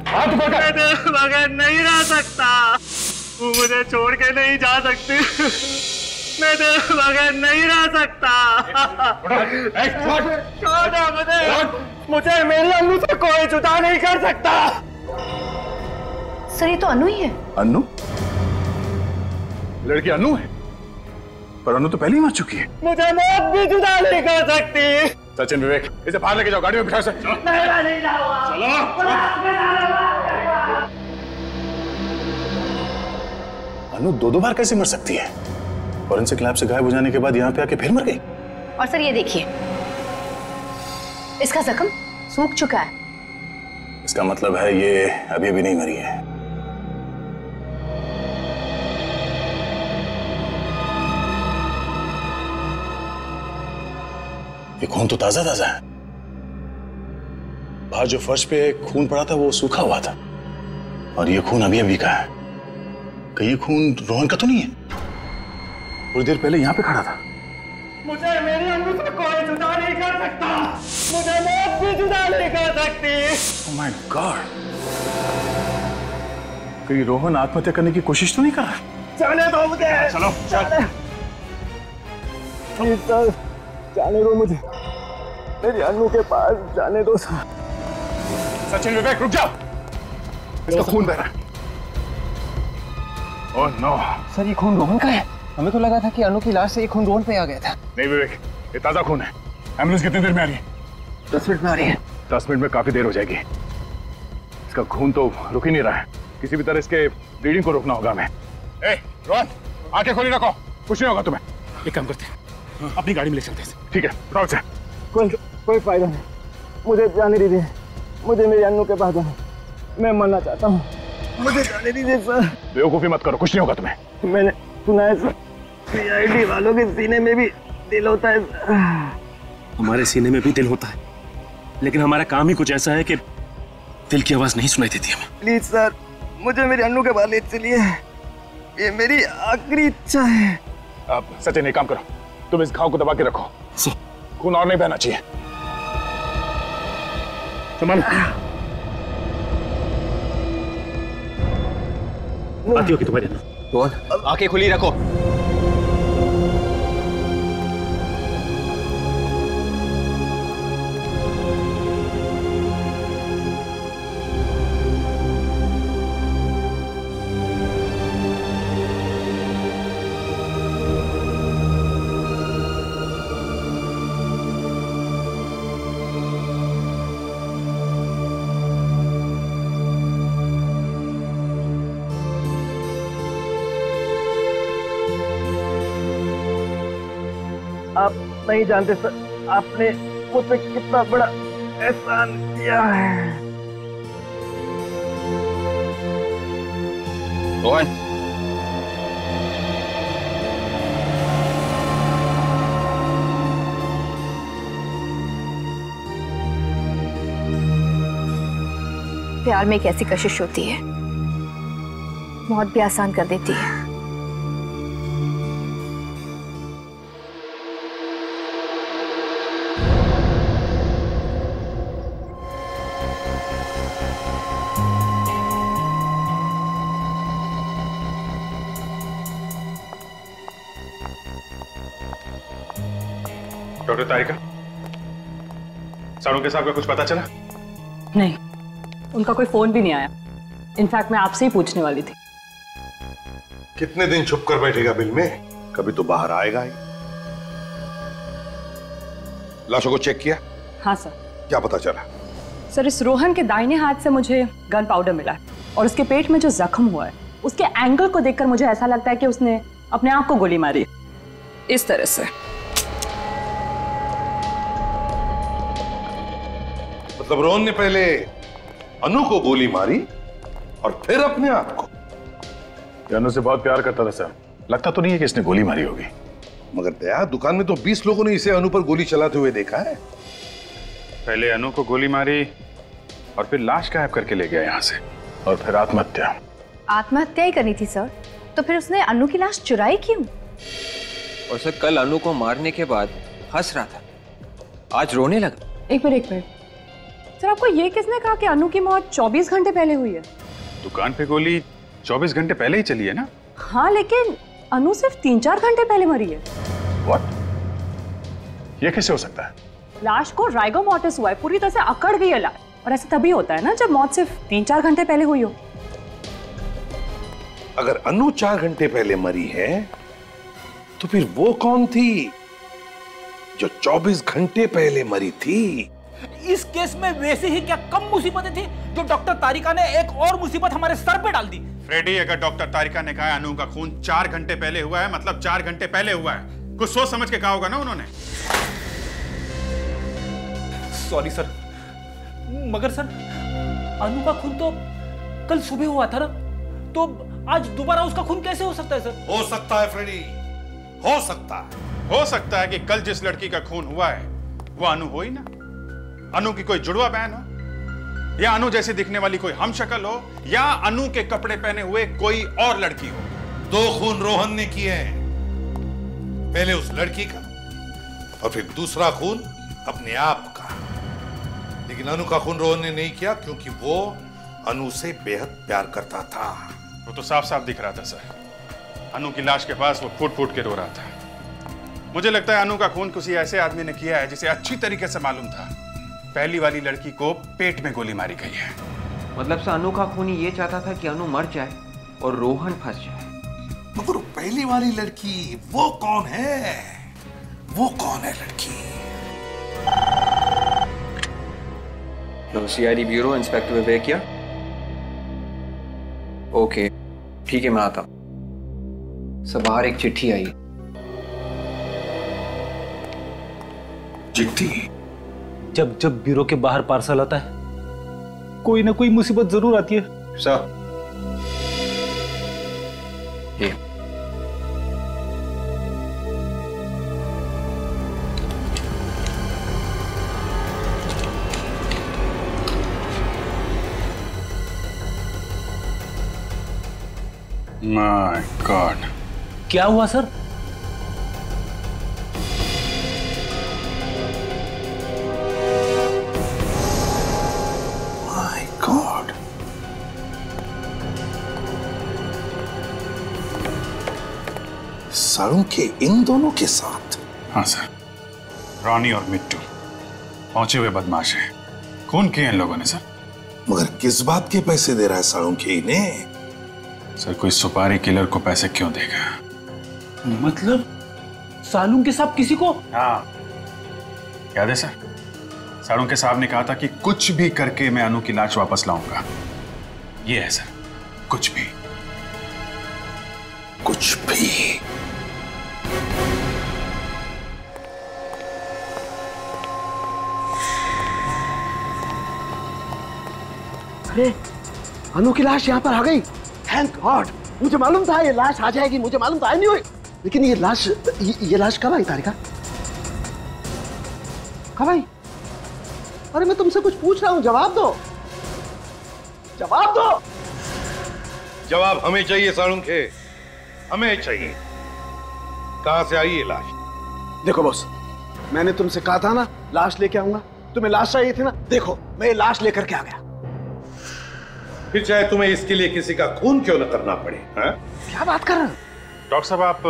हाथ ऊपर कर। मैं तेरे बगैर नहीं रह सकता। मुझे छोड़ के नहीं जा सकती। मैं तेरे बगैर नहीं रह सकता। छोड़ दे मुझे मेरी अन्नू से कोई जुदा नहीं कर सकता। सर ये तो अनु ही है। अन्नू? लड़की अन्नू है, पर अन्नू तो पहले ही मर चुकी है। मुझे मौत भी जुदा नहीं कर सकती। सचिन, विवेक, इसे बाहर लेके जाओ, गाड़ी में बिठा से। नहीं जाऊंगा। चलो। अन्नू 2 बार कैसे मर सकती है? फॉरेंसिक लैब से गायब हो जाने के बाद यहाँ पे आके फिर मर गई। और सर ये देखिए, इसका जख्म सूख चुका है। इसका मतलब है ये अभी भी नहीं मरी है। ये खून तो ताजा ताजा है। बाहर जो फर्श पे खून पड़ा था वो सूखा हुआ था, और ये खून अभी अभी का है। कहीं ये खून रोहन का तो नहीं है? थोड़ी देर पहले यहाँ पे खड़ा था। मुझे मेरी अन्नू से कोई जुदा नहीं कर सकता। मुझे मौत भी जुदा नहीं कर सकती। Oh my God! कहीं रोहन आत्महत्या करने की कोशिश तो नहीं कर रहा? जाने दो मुझे। चलो चल। प्लीज सर, जाने दो मुझे। मेरी अन्नू के पास जाने दो सर। सचिन, विवेक, रुक जाओ। इसका खून बह रहा है। Oh no. सर ये खून रोहन का है। हमें तो लगा था कि अनु की लाश से ये खून रोहन पे आ गया था। नहीं विवेक, ये ताजा खून है। एम्बुलेंस कितनी देर में आ रही है? 10 मिनट में आ रही है। 10 मिनट में काफी देर हो जाएगी। इसका खून तो रुक ही नहीं रहा है। किसी भी तरह इसके ब्लीडिंग को रोकना होगा हमें। ए, रोहन, आंखें खोली रखो, कुछ नहीं होगा तुम्हें। एक काम करते हैं, अपनी गाड़ी में ले चलते हैं। ठीक है, उठाओ इसे। कोई फायदा नहीं, मुझे जाने दीजिए। मुझे मेरी अन्नू के पास जाना, मैं मरना चाहता हूँ। मुझे जाने दीजिए सर। बेवकूफी मत करो, कुछ नहीं होगा तुम्हें। मैंने सुना है सर, सीआईडी वालों के सीने में भी दिल होता है। हमारे सीने में भी दिल होता है, लेकिन हमारा काम ही कुछ ऐसा है कि दिल की आवाज नहीं सुनाई देती हमें। प्लीज सर, मुझे मेरी अन्नू के पास ले चलिए। ये मेरी आखिरी इच्छा है। अब सचिन एक काम करो, तुम इस घाव को दबा के रखो, खून और नहीं बहना चाहिए। संभालो। आती होगी तुम्हारी रोहन, आंखें खुली रखो। आप नहीं जानते सर, आपने मुझ पे कितना बड़ा एहसान किया है। रोहन, प्यार में एक ऐसी कशिश होती है, मौत भी आसान कर देती है। डॉक्टर तारिका, साड़ू के साहब का कुछ पता चला? नहीं, उनका कोई फोन भी नहीं आया। इनफैक्ट मैं आपसे ही पूछने वाली थी। कितने दिन छुप कर बैठेगा बिल में? कभी तो बाहर आएगा ही। लाशों को चेक किया? हाँ सर। क्या पता चला? सर, इस रोहन के दाहिने हाथ से मुझे गन पाउडर मिला है और उसके पेट में जो जख्म हुआ है उसके एंगल को देखकर मुझे ऐसा लगता है कि उसने अपने आप को गोली मारी इस तरह से। मतलब रोहन ने पहले अनु को गोली मारी और फिर अपने आप को? अनु से बहुत प्यार करता था सर, लगता तो नहीं है कि इसने गोली मारी होगी। मगर दया, दुकान में तो 20 लोगों ने इसे अनु पर गोली चलाते हुए देखा है। पहले अनु को गोली मारी और फिर लाश गायब करके ले गया यहाँ से, और फिर आत्महत्या। आत्महत्या ही करनी थी सर, तो फिर उसने अनु की लाश चुराई क्यों? और सर, कल अनु को मारने के बाद हंस रहा था, आज रोने लगा। एक मिनट सर, आपको ये किसने कहा कि अनु की मौत 24 घंटे पहले हुई है? दुकान पे गोली 24 घंटे पहले ही चली है ना? हाँ, लेकिन अनु सिर्फ 3-4 घंटे पहले मरी है। What? ये कैसे हो सकता है? लाश को राइगो मॉर्टिस हुआ है, पूरी तरह से अकड़ गई है लाश, और ऐसा तभी होता है ना जब मौत सिर्फ 3-4 घंटे पहले हुई हो। अगर अनु 4 घंटे पहले मरी है तो फिर वो कौन थी जो 24 घंटे पहले मरी थी? इस केस में वैसे ही क्या कम मुसीबतें थी जो डॉक्टर तारिका ने एक और मुसीबत हमारे सर पे डाल दी। फ्रेडी, अगर डॉक्टर तारिका ने कहा अनु का खून 4 घंटे पहले हुआ है, मतलब 4 घंटे पहले हुआ है। कुछ सोच समझ के कहा होगा ना उन्होंने। सॉरी सर, मगर सर अनु का खून तो कल सुबह हुआ था ना, तो आज दोबारा उसका खून कैसे हो सकता है सर? हो सकता है फ्रेडी, हो सकता है कि कल जिस लड़की का खून हुआ है वो अनु हो ही ना। अनु की कोई जुड़वा बहन हो, या अनु जैसे दिखने वाली कोई हमशक्ल हो, या अनु के कपड़े पहने हुए कोई और लड़की हो। 2 खून रोहन ने किए हैं, पहले उस लड़की का और फिर दूसरा खून अपने आप का। लेकिन अनु का खून रोहन ने नहीं किया क्योंकि वो अनु से बेहद प्यार करता था। वो तो साफ साफ दिख रहा था सर। अनु की लाश के पास वो फूट फूट के रो रहा था। मुझे लगता है अनु का खून किसी ऐसे आदमी ने किया है जिसे अच्छी तरीके से मालूम था पहली वाली लड़की को पेट में गोली मारी गई है। मतलब से अनु का खूनी ये चाहता था कि अनु मर जाए और रोहन फंस जाए। मगर पहली वाली लड़की वो कौन है? वो कौन है लड़की? सीआईडी ब्यूरो, इंस्पेक्टर विवेक। ओके, ठीक है, मैं आता हूं। सब बाहर एक चिट्ठी आई। चिट्ठी? जब जब ब्यूरो के बाहर पार्सल आता है कोई ना कोई मुसीबत जरूर आती है सर। ये माय गॉड, क्या हुआ सर? साड़ू के इन दोनों के साथ? हाँ सर, रानी और मिट्टू पहुंचे हुए बदमाश हैं। खून किए इन लोगों ने सर। मगर किस बात के पैसे दे रहा है साड़ू के इन्हें? सर, कोई सुपारी किलर को पैसे क्यों देगा? मतलब सालून के साहब किसी को? हाँ, याद है सर, साड़ू के साहब ने कहा था कि कुछ भी करके मैं अनु की लाश वापस लाऊंगा। ये है सर, कुछ भी। कुछ भी? अरे अनु की लाश यहाँ पर आ गई। Thank God. मुझे मालूम था ये लाश आ जाएगी, मुझे मालूम था, नहीं हुई। लेकिन ये लाश कब आई तारिका? कब आई? अरे मैं तुमसे कुछ पूछ रहा हूँ, जवाब दो, जवाब दो। जवाब हमें चाहिए साळुंखे, हमें चाहिए। कहां से आई ये लाश? देखो बॉस, मैंने तुमसे कहा था ना लाश लेके आऊंगा, तुम्हें लाश चाहिए थी ना, देखो मैं ये लाश लेकर के आ गया। फिर चाहे तुम्हें इसके लिए किसी का खून क्यों न करना पड़े। हा? क्या बात कर रहे हो? डॉक्टर साहब आप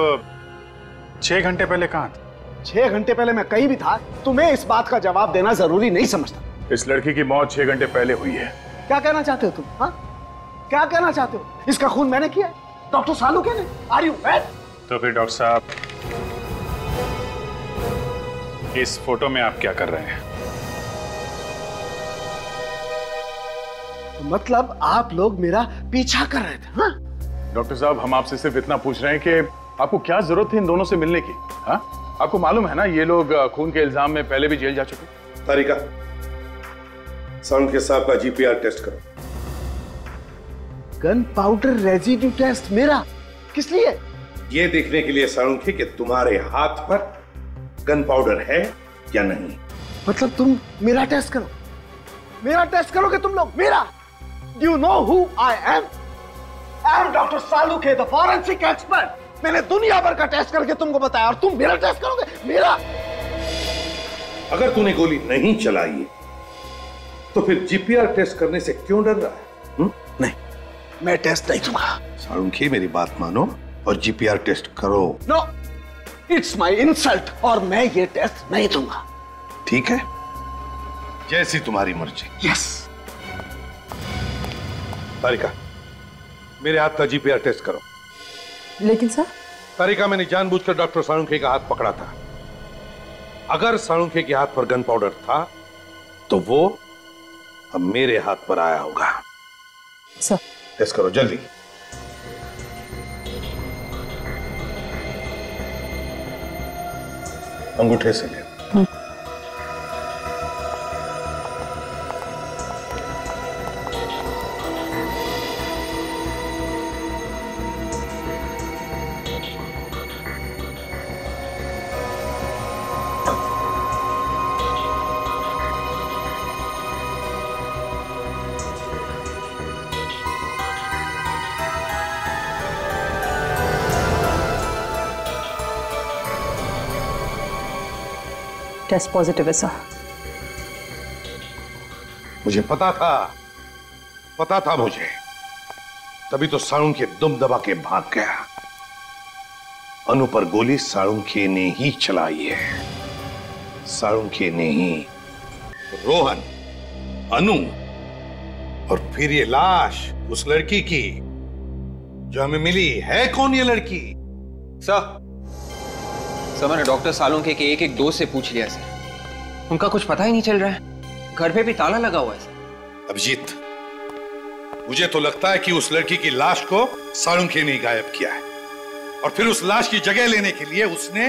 6 घंटे पहले कहां थे? 6 घंटे पहले मैं कहीं भी था। तुम्हें इस बात का जवाब देना जरूरी नहीं समझता। इस लड़की की मौत 6 घंटे पहले हुई है। क्या कहना चाहते हो तुम? हाँ, क्या कहना चाहते हो? इसका खून मैंने किया, डॉक्टर सालुंखे ने। Are you mad? तो फिर डॉक्टर साहब इस फोटो में आप क्या कर रहे हैं? मतलब आप लोग मेरा पीछा कर रहे थे? हाँ? डॉक्टर साहब हम आपसे सिर्फ इतना पूछ रहे हैं कि आपको क्या जरूरत थी इन दोनों से मिलने की? हाँ? आपको मालूम है ना ये लोग खून के इल्जाम में पहले भी जेल जा चुके। तारिका, साळुंखे साहब का जीपीआर टेस्ट करो। गन पाउडर रेजिड्यू टेस्ट मेरा? किस लिए? ये देखने के लिए साळुंखे कि तुम्हारे हाथ पर गन पाउडर है या नहीं। मतलब तुम मेरा टेस्ट करो? मेरा टेस्ट करोगे तुम लोग? मेरा? Do you know who I am? I am Dr. Salunkhe, the forensic expert. मैंने दुनिया भर का टेस्ट करके तुमको बताया और तुम मेरा टेस्ट करोगे? मेरा? अगर तूने गोली नहीं चलाई है तो फिर जीपीआर टेस्ट करने से क्यों डर रहा है? नहीं, मैं टेस्ट नहीं दूंगा। साळुंखे मेरी बात मानो और जीपीआर टेस्ट करो। नो, इट्स माय इंसल्ट और मैं ये टेस्ट नहीं दूंगा। ठीक है, जैसी तुम्हारी मर्जी। यस। तारिका, मेरे हाथ का जीपीआर टेस्ट करो। लेकिन सर? तारिका, मैंने जानबूझकर डॉक्टर साळुंखे का हाथ पकड़ा था। अगर साळुंखे के हाथ पर गन पाउडर था तो वो अब मेरे हाथ पर आया होगा। सर टेस्ट करो जल्दी। अंगूठे से ले। टेस्ट पॉजिटिव है सर। मुझे पता था मुझे, तभी तो साळुंखे दुम दबा के भाग गया। अनु पर गोली साळुंखे ने ही चलाई है, साळुंखे ने ही। रोहन, अनु और फिर ये लाश उस लड़की की जो हमें मिली है। कौन ये लड़की? सर मैंने डॉक्टर साळुंखे के एक दोस्त से पूछ लिया सर, उनका कुछ पता ही नहीं चल रहा है। घर पे भी ताला लगा हुआ है सर। अभिजीत, मुझे तो लगता है कि उस लड़की की लाश को साळुंखे ने गायब किया है और फिर उस लाश की जगह लेने के लिए उसने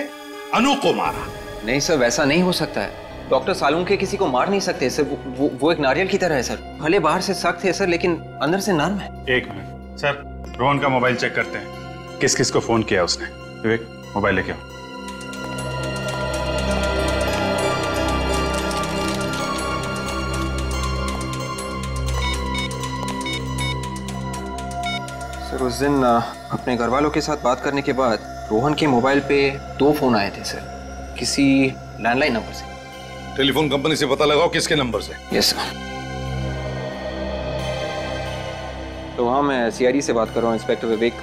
अनु को मारा। नहीं सर, वैसा नहीं हो सकता है। डॉक्टर साळुंखे किसी को मार नहीं सकते सर। वो एक नारियल की तरह है सर। भले बाहर से सख्त है सर, लेकिन अंदर से नर्म है। एक मिनट सर, रोहन का मोबाइल चेक करते हैं। किस किस को फोन किया उसने? विवेक, मोबाइल लेके आओ। सर उस दिन अपने घर वालों के साथ बात करने के बाद रोहन के मोबाइल पे 2 फोन आए थे सर, किसी लैंडलाइन नंबर से। टेलीफोन कंपनी से पता लगाओ किसके नंबर से। Yes sir. तो हाँ, मैं सीआईडी से बात कर रहा हूँ, इंस्पेक्टर विवेक।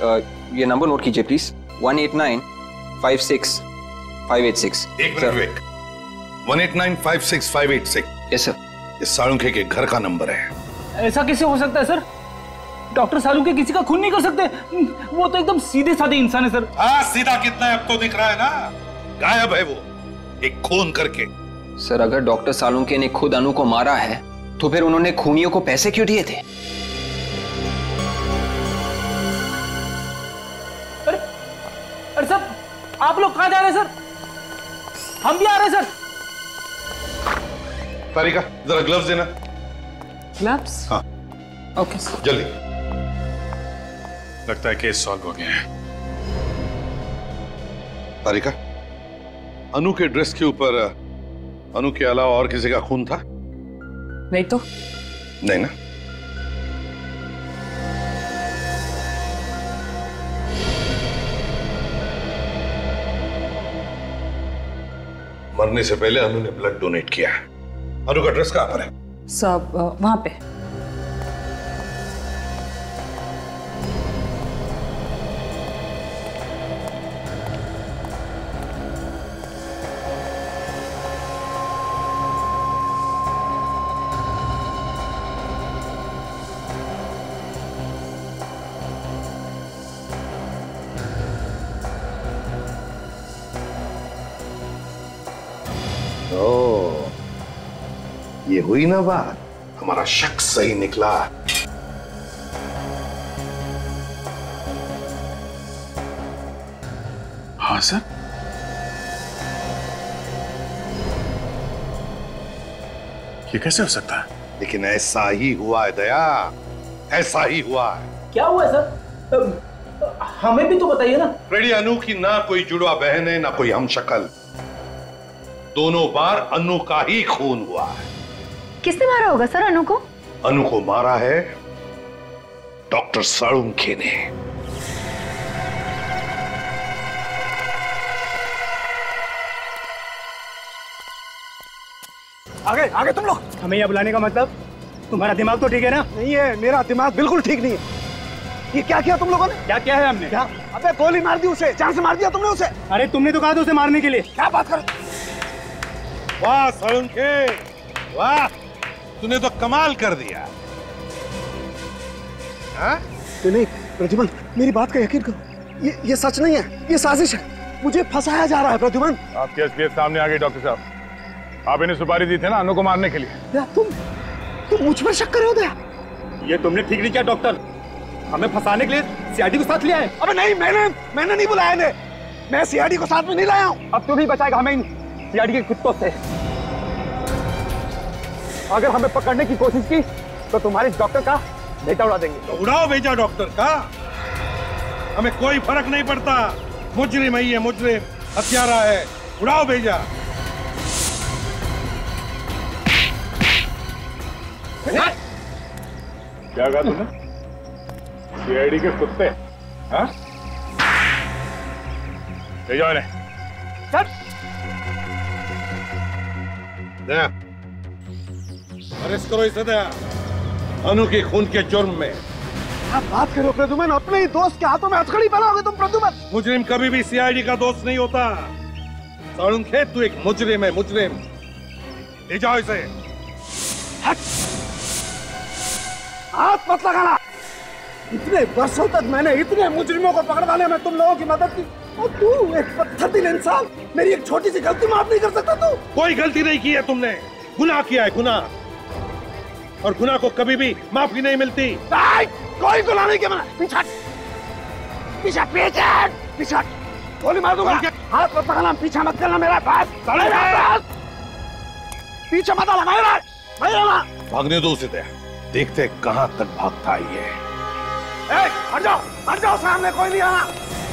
ये नंबर नोट कीजिए प्लीज, 189565586। एक मिनट विवेक, 189565586। Yes sir. ये साळुंखे के घर का नंबर है। ऐसा कैसे हो सकता है सर? डॉक्टर साळुंखे किसी का खून नहीं कर सकते। वो तो एकदम सीधे साधे इंसान है सर। हाँ, सीधा कितना है अब तो दिख रहा है ना। गायब है वो एक खून करके। सर अगर डॉक्टर साळुंखे ने खुद अनु को मारा है तो फिर उन्होंने खूनियों को पैसे क्यों दिए थे? अरे सर, आप लोग कहां जा रहे हैं सर? हम भी आ रहे हैं सर। तारिका, जरा ग्लव्स देना। ग्लव्स? हाँ। ओके जल्दी। लगता है केस सॉल्व हो गया है। तारिका, अनु के ड्रेस के ऊपर अनु के अलावा और किसी का खून था? नहीं तो? नहीं ना? मरने से पहले अनु ने ब्लड डोनेट किया है। अनु का ड्रेस कहां पर है? सब वहां पे। ये हुई ना बात, हमारा शक सही निकला। हाँ सर। ये कैसे हो सकता है? लेकिन ऐसा ही हुआ है दया, ऐसा ही हुआ है। क्या हुआ है सर? हमें भी तो बताइए ना। फ्रेडी, अनु की ना कोई जुड़वा बहन है ना कोई हमशक्ल। दोनों बार अनु का ही खून हुआ है। किसने मारा होगा सर अनु को? अनु को मारा है डॉक्टर साळुंखे ने। आगे आगे तुम लोग। हमें यह बुलाने का मतलब? तुम्हारा दिमाग तो ठीक है ना? नहीं है, मेरा दिमाग बिल्कुल ठीक नहीं है। ये क्या किया तुम लोगों ने? क्या किया है हमने? क्या? अबे गोली मार दी उसे, जान से मार दिया तुमने उसे। अरे तुमने तो कहा था उसे मारने के लिए। क्या बात कर? वाह साळुंखे, वाह, तूने तो कमाल कर दिया। हाँ? नहीं प्रद्युमन, मेरी बात का यकीन करो, ये सच नहीं है, ये साजिश है। मुझे फंसाया जा रहा है प्रद्युमन। आपकी असलियत सामने आ गई डॉक्टर साहब। आप इन्हें सुपारी दी थी ना अनु को मारने के लिए। तुम मुझ पर शक कर रहे हो दया? ये तुमने ठीक नहीं किया डॉक्टर, हमें फंसाने के लिए सीआईडी को साथ लिया है। अबे नहीं, मैंने नहीं बुलाया इन्हें, मैं सीआईडी को साथ में नहीं लाया हूँ। अब तू नहीं बचाएगा हमें इन सीआईडी के कुत्तों से। अगर हमें पकड़ने की कोशिश की तो तुम्हारे डॉक्टर का बेटा उड़ा देंगे। तो उड़ाओ बेटा डॉक्टर का, हमें कोई फर्क नहीं पड़ता। मुजरिम ही है, मुजरिम, हत्यारा है, उड़ाओ भेजा। क्या कहा तुमने? सीआईडी के कुत्ते? हाँ? ले जाओ इन्हें। दया, अरेस्ट करो इसे दया, अनु के खून के जुर्म में। क्या बात करो प्रद्युमन, अपने ही दोस्त के हाथों में हथकड़ी बनाओगे तुम प्रद्युमन? मुजरिम कभी भी सीआईडी का दोस्त नहीं होता। साळुंखे, तू एक मुजरिम है, मुजरिम। ले जाओ इसे। हाथ मत लगाना। इतने वर्षों तक मैंने इतने मुजरिमों को पकड़वाने में तुम लोगों की मदद की, और तू एक पत्थरदिल इंसान मेरी एक छोटी सी गलती माफ नहीं कर सकता तू? कोई गलती नहीं की है तुमने, गुनाह किया है, गुनाह, और गुनाह को कभी भी माफी नहीं मिलती। कोई गुनाह नहीं किया। पीछे पीछे पीछे पीछे, गोली मार दूंगा। हाथ मत लगाना, पीछे मत करना मेरा पास। पीछे मत आना, भागने दो उसे दया, देखते कहां तक भागता है ये। हट जाओ, सामने कोई नहीं आना।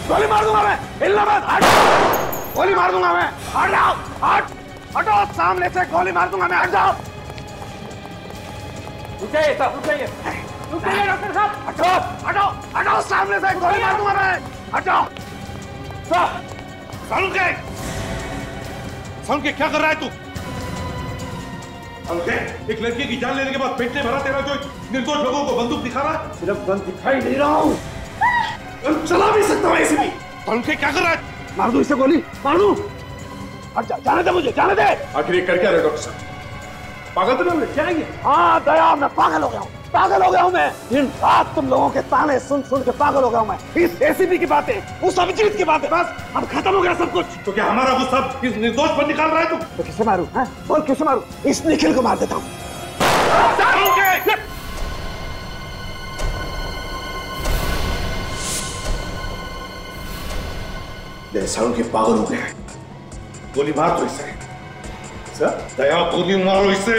गोली मार दूंगा मैं, हिलना मत। हट, गोली मार दूंगा मैं। हट जाओ, हटो सामने से, गोली मार दूंगा मैं। हट जाओ। रुकिए डॉक्टर साहब, हटो सामने से, गोली मार दूंगा मैं। हट जाओ। साळुंखे, क्या कर रहा है तू? एक लड़की की जान लेने के बाद पेट में भरा तेरा जो निर्दोष लोगों को बंदूक दिखा रहा है। सिर्फ गन दिखाई नहीं रहा हूँ, चला भी सकता हूँ ऐसे भी। साळुंखे, क्या कर रहा है? मार दूं इसे, गोली मार दूं। हट जा, जाने दे मुझे, जाने दे। आखिर ये कर क्या रहे डॉक्टर साहब? पागल तो नहीं हुए? क्या है ये? हाँ दया, मैं पागल हो गया हूँ, पागल हो गया हूँ मैं। दिन रात तुम लोगों के ताने सुन सुन के पागल हो गया हूँ मैं। इस एसीपी की बातें, उस अभिजीत की बातें, बस अब खत्म हो गया सब कुछ। तो क्या हमारा गुस्सा इस निर्दोष पर निकाल रहा है तू? तो किसे मारूं? बोल किसे मारूं? इस निखिल को मार देता हूँ। साळुंखे पागल हो गया है, गोली मार दो इसे। दया, गोली मारो इसे।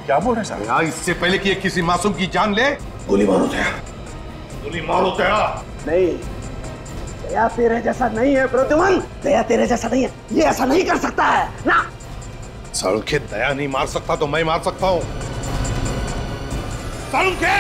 क्या बोल रहे हैं साहब? इससे पहले कि ये किसी मासूम की जान ले, गोली मारो दया, गोली मारो दया। नहीं, दया तेरे जैसा नहीं है प्रद्युमन, दया तेरे जैसा नहीं है, ये ऐसा नहीं कर सकता है ना। सालुंखे दया नहीं मार सकता तो मैं मार सकता हूं। सालुंखे!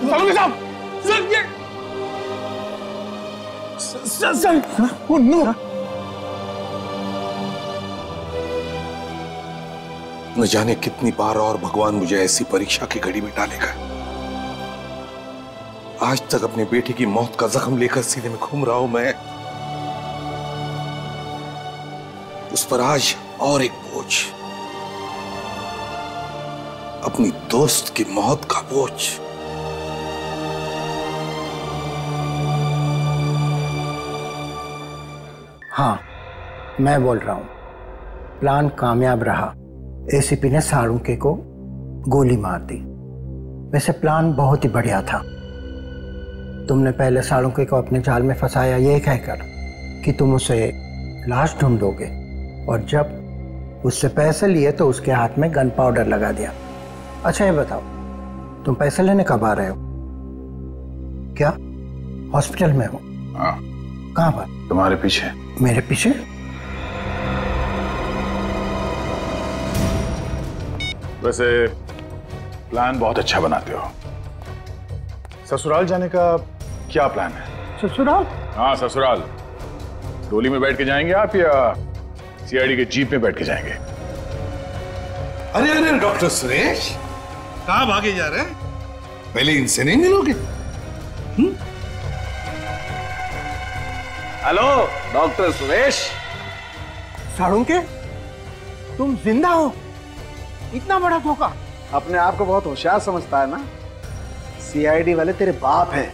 सालुंखे साहब, सर, ओह नो। न जाने कितनी बार और भगवान मुझे ऐसी परीक्षा की घड़ी में डालेगा। आज तक अपने बेटे की मौत का जख्म लेकर सीने में घूम रहा हूं मैं, उस पर आज और एक बोझ, अपनी दोस्त की मौत का बोझ। हाँ, मैं बोल रहा हूं, प्लान कामयाब रहा। एसीपी ने साळुंखे को गोली मार दी। वैसे प्लान बहुत ही बढ़िया था। तुमने पहले साळुंखे को अपने जाल में फंसाया ये कहकर कि तुम उसे लाश ढूंढोगे, और जब उससे पैसे लिए तो उसके हाथ में गन पाउडर लगा दिया। अच्छा ये बताओ, तुम पैसे लेने कब आ रहे हो? क्या हॉस्पिटल में हो? हाँ। कहाँ पर? तुम्हारे पीछे। मेरे पीछे? वैसे प्लान बहुत अच्छा बनाते हो। ससुराल जाने का क्या प्लान है? ससुराल? हाँ ससुराल। डोली में बैठ के जाएंगे आप या सीआईडी के जीप में बैठ के जाएंगे? अरे अरे डॉक्टर सुरेश, कहां भागे जा रहे हैं? पहले इनसे नहीं मिलोगे? Hello doctor Suresh. साळुंखे, तुम जिंदा हो? इतना बड़ा धोखा। अपने आप को बहुत होशियार समझता है ना? सीआईडी वाले तेरे बाप हैं।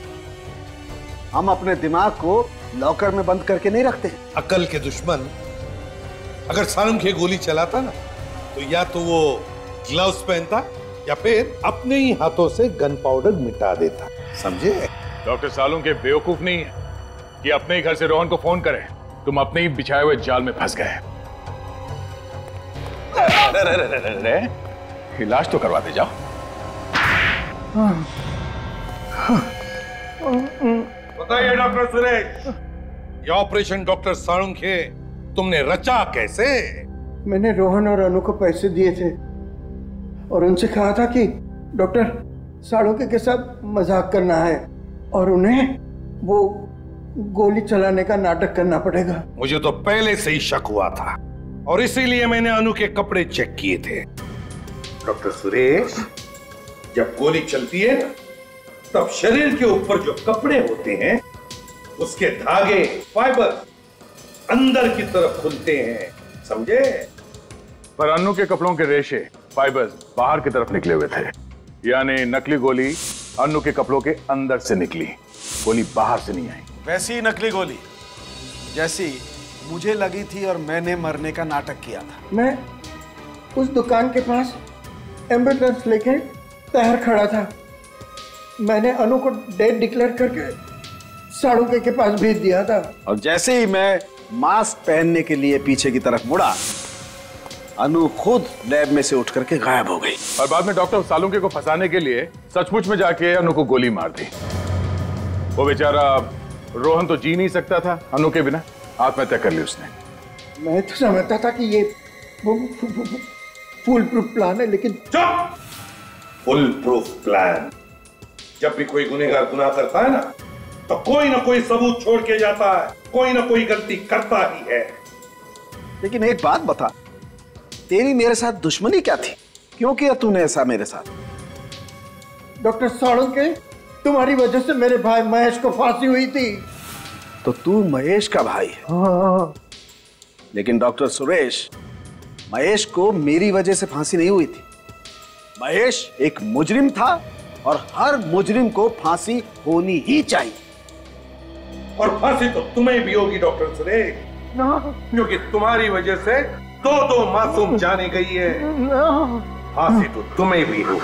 हम अपने दिमाग को लॉकर में बंद करके नहीं रखते। अकल के दुश्मन अगर साळुंखे गोली चलाता ना, तो या तो वो ग्लव्स पहनता या फिर अपने ही हाथों से गन पाउडर मिटा देता। समझे? डॉक्टर साळुंखे बेवकूफ नहीं है कि अपने ही घर से रोहन को फोन करें। तुम अपने ही बिछाए हुए जाल में फंस गए। इलाज तो करवा दे जाओ। बताइए डॉक्टर सुरेश, ये ऑपरेशन डॉक्टर साळुंखे तुमने रचा कैसे? मैंने रोहन और अनु को पैसे दिए थे और उनसे कहा था कि डॉक्टर साळुंखे के साथ मजाक करना है और उन्हें वो गोली चलाने का नाटक करना पड़ेगा। मुझे तो पहले से ही शक हुआ था और इसीलिए मैंने अनु के कपड़े चेक किए थे। डॉक्टर सुरेश, जब गोली चलती है ना, तब शरीर के ऊपर जो कपड़े होते हैं उसके धागे, फाइबर अंदर की तरफ खुलते हैं। समझे? पर अनु के कपड़ों के रेशे, फाइबर्स बाहर की तरफ निकले हुए थे, यानी नकली गोली अनु के कपड़ों के अंदर से निकली, गोली बाहर से नहीं आई। वैसी नकली गोली जैसी मुझे लगी थी और मैंने मरने का नाटक किया था। मैं उस दुकान के पास एम्बुलेंस लेके तैयार खड़ा था। मैंने अनु को डेड डिक्लेयर करके साळुंखे के पास भेज दिया था। और जैसे ही मैं मास्क पहनने के लिए पीछे की तरफ मुड़ा, अनु खुद लैब में से उठ करके गायब हो गई। और बाद में डॉक्टर साळुंखे को फंसाने के लिए सचमुच में जाके अनु को गोली मार दी। वो बेचारा रोहन तो जी नहीं सकता था अनु के बिना, आत्महत्या कर ली उसने। मैं तो समझता था कि ये फुल प्रूफ प्लान है, लेकिन चुप! Full proof plan? जब भी कोई गुनहगार गुनाह करता है ना, तो कोई ना कोई सबूत छोड़ के जाता है, कोई ना कोई गलती करता ही है। लेकिन एक बात बता, तेरी मेरे साथ दुश्मनी क्या थी? क्यों किया तूने ऐसा मेरे साथ? डॉक्टर साळुंखे, तुम्हारी वजह से मेरे भाई महेश को फांसी हुई थी। तो तू महेश का भाई है? हाँ। लेकिन डॉक्टर सुरेश, महेश को मेरी वजह से फांसी नहीं हुई थी। महेश एक मुजरिम था और हर मुजरिम को फांसी होनी ही चाहिए। और फांसी तो तुम्हें भी होगी डॉक्टर सुरेश, क्योंकि तुम्हारी वजह से दो मासूम जाने गई है। फांसी तो तुम्हें भी हो।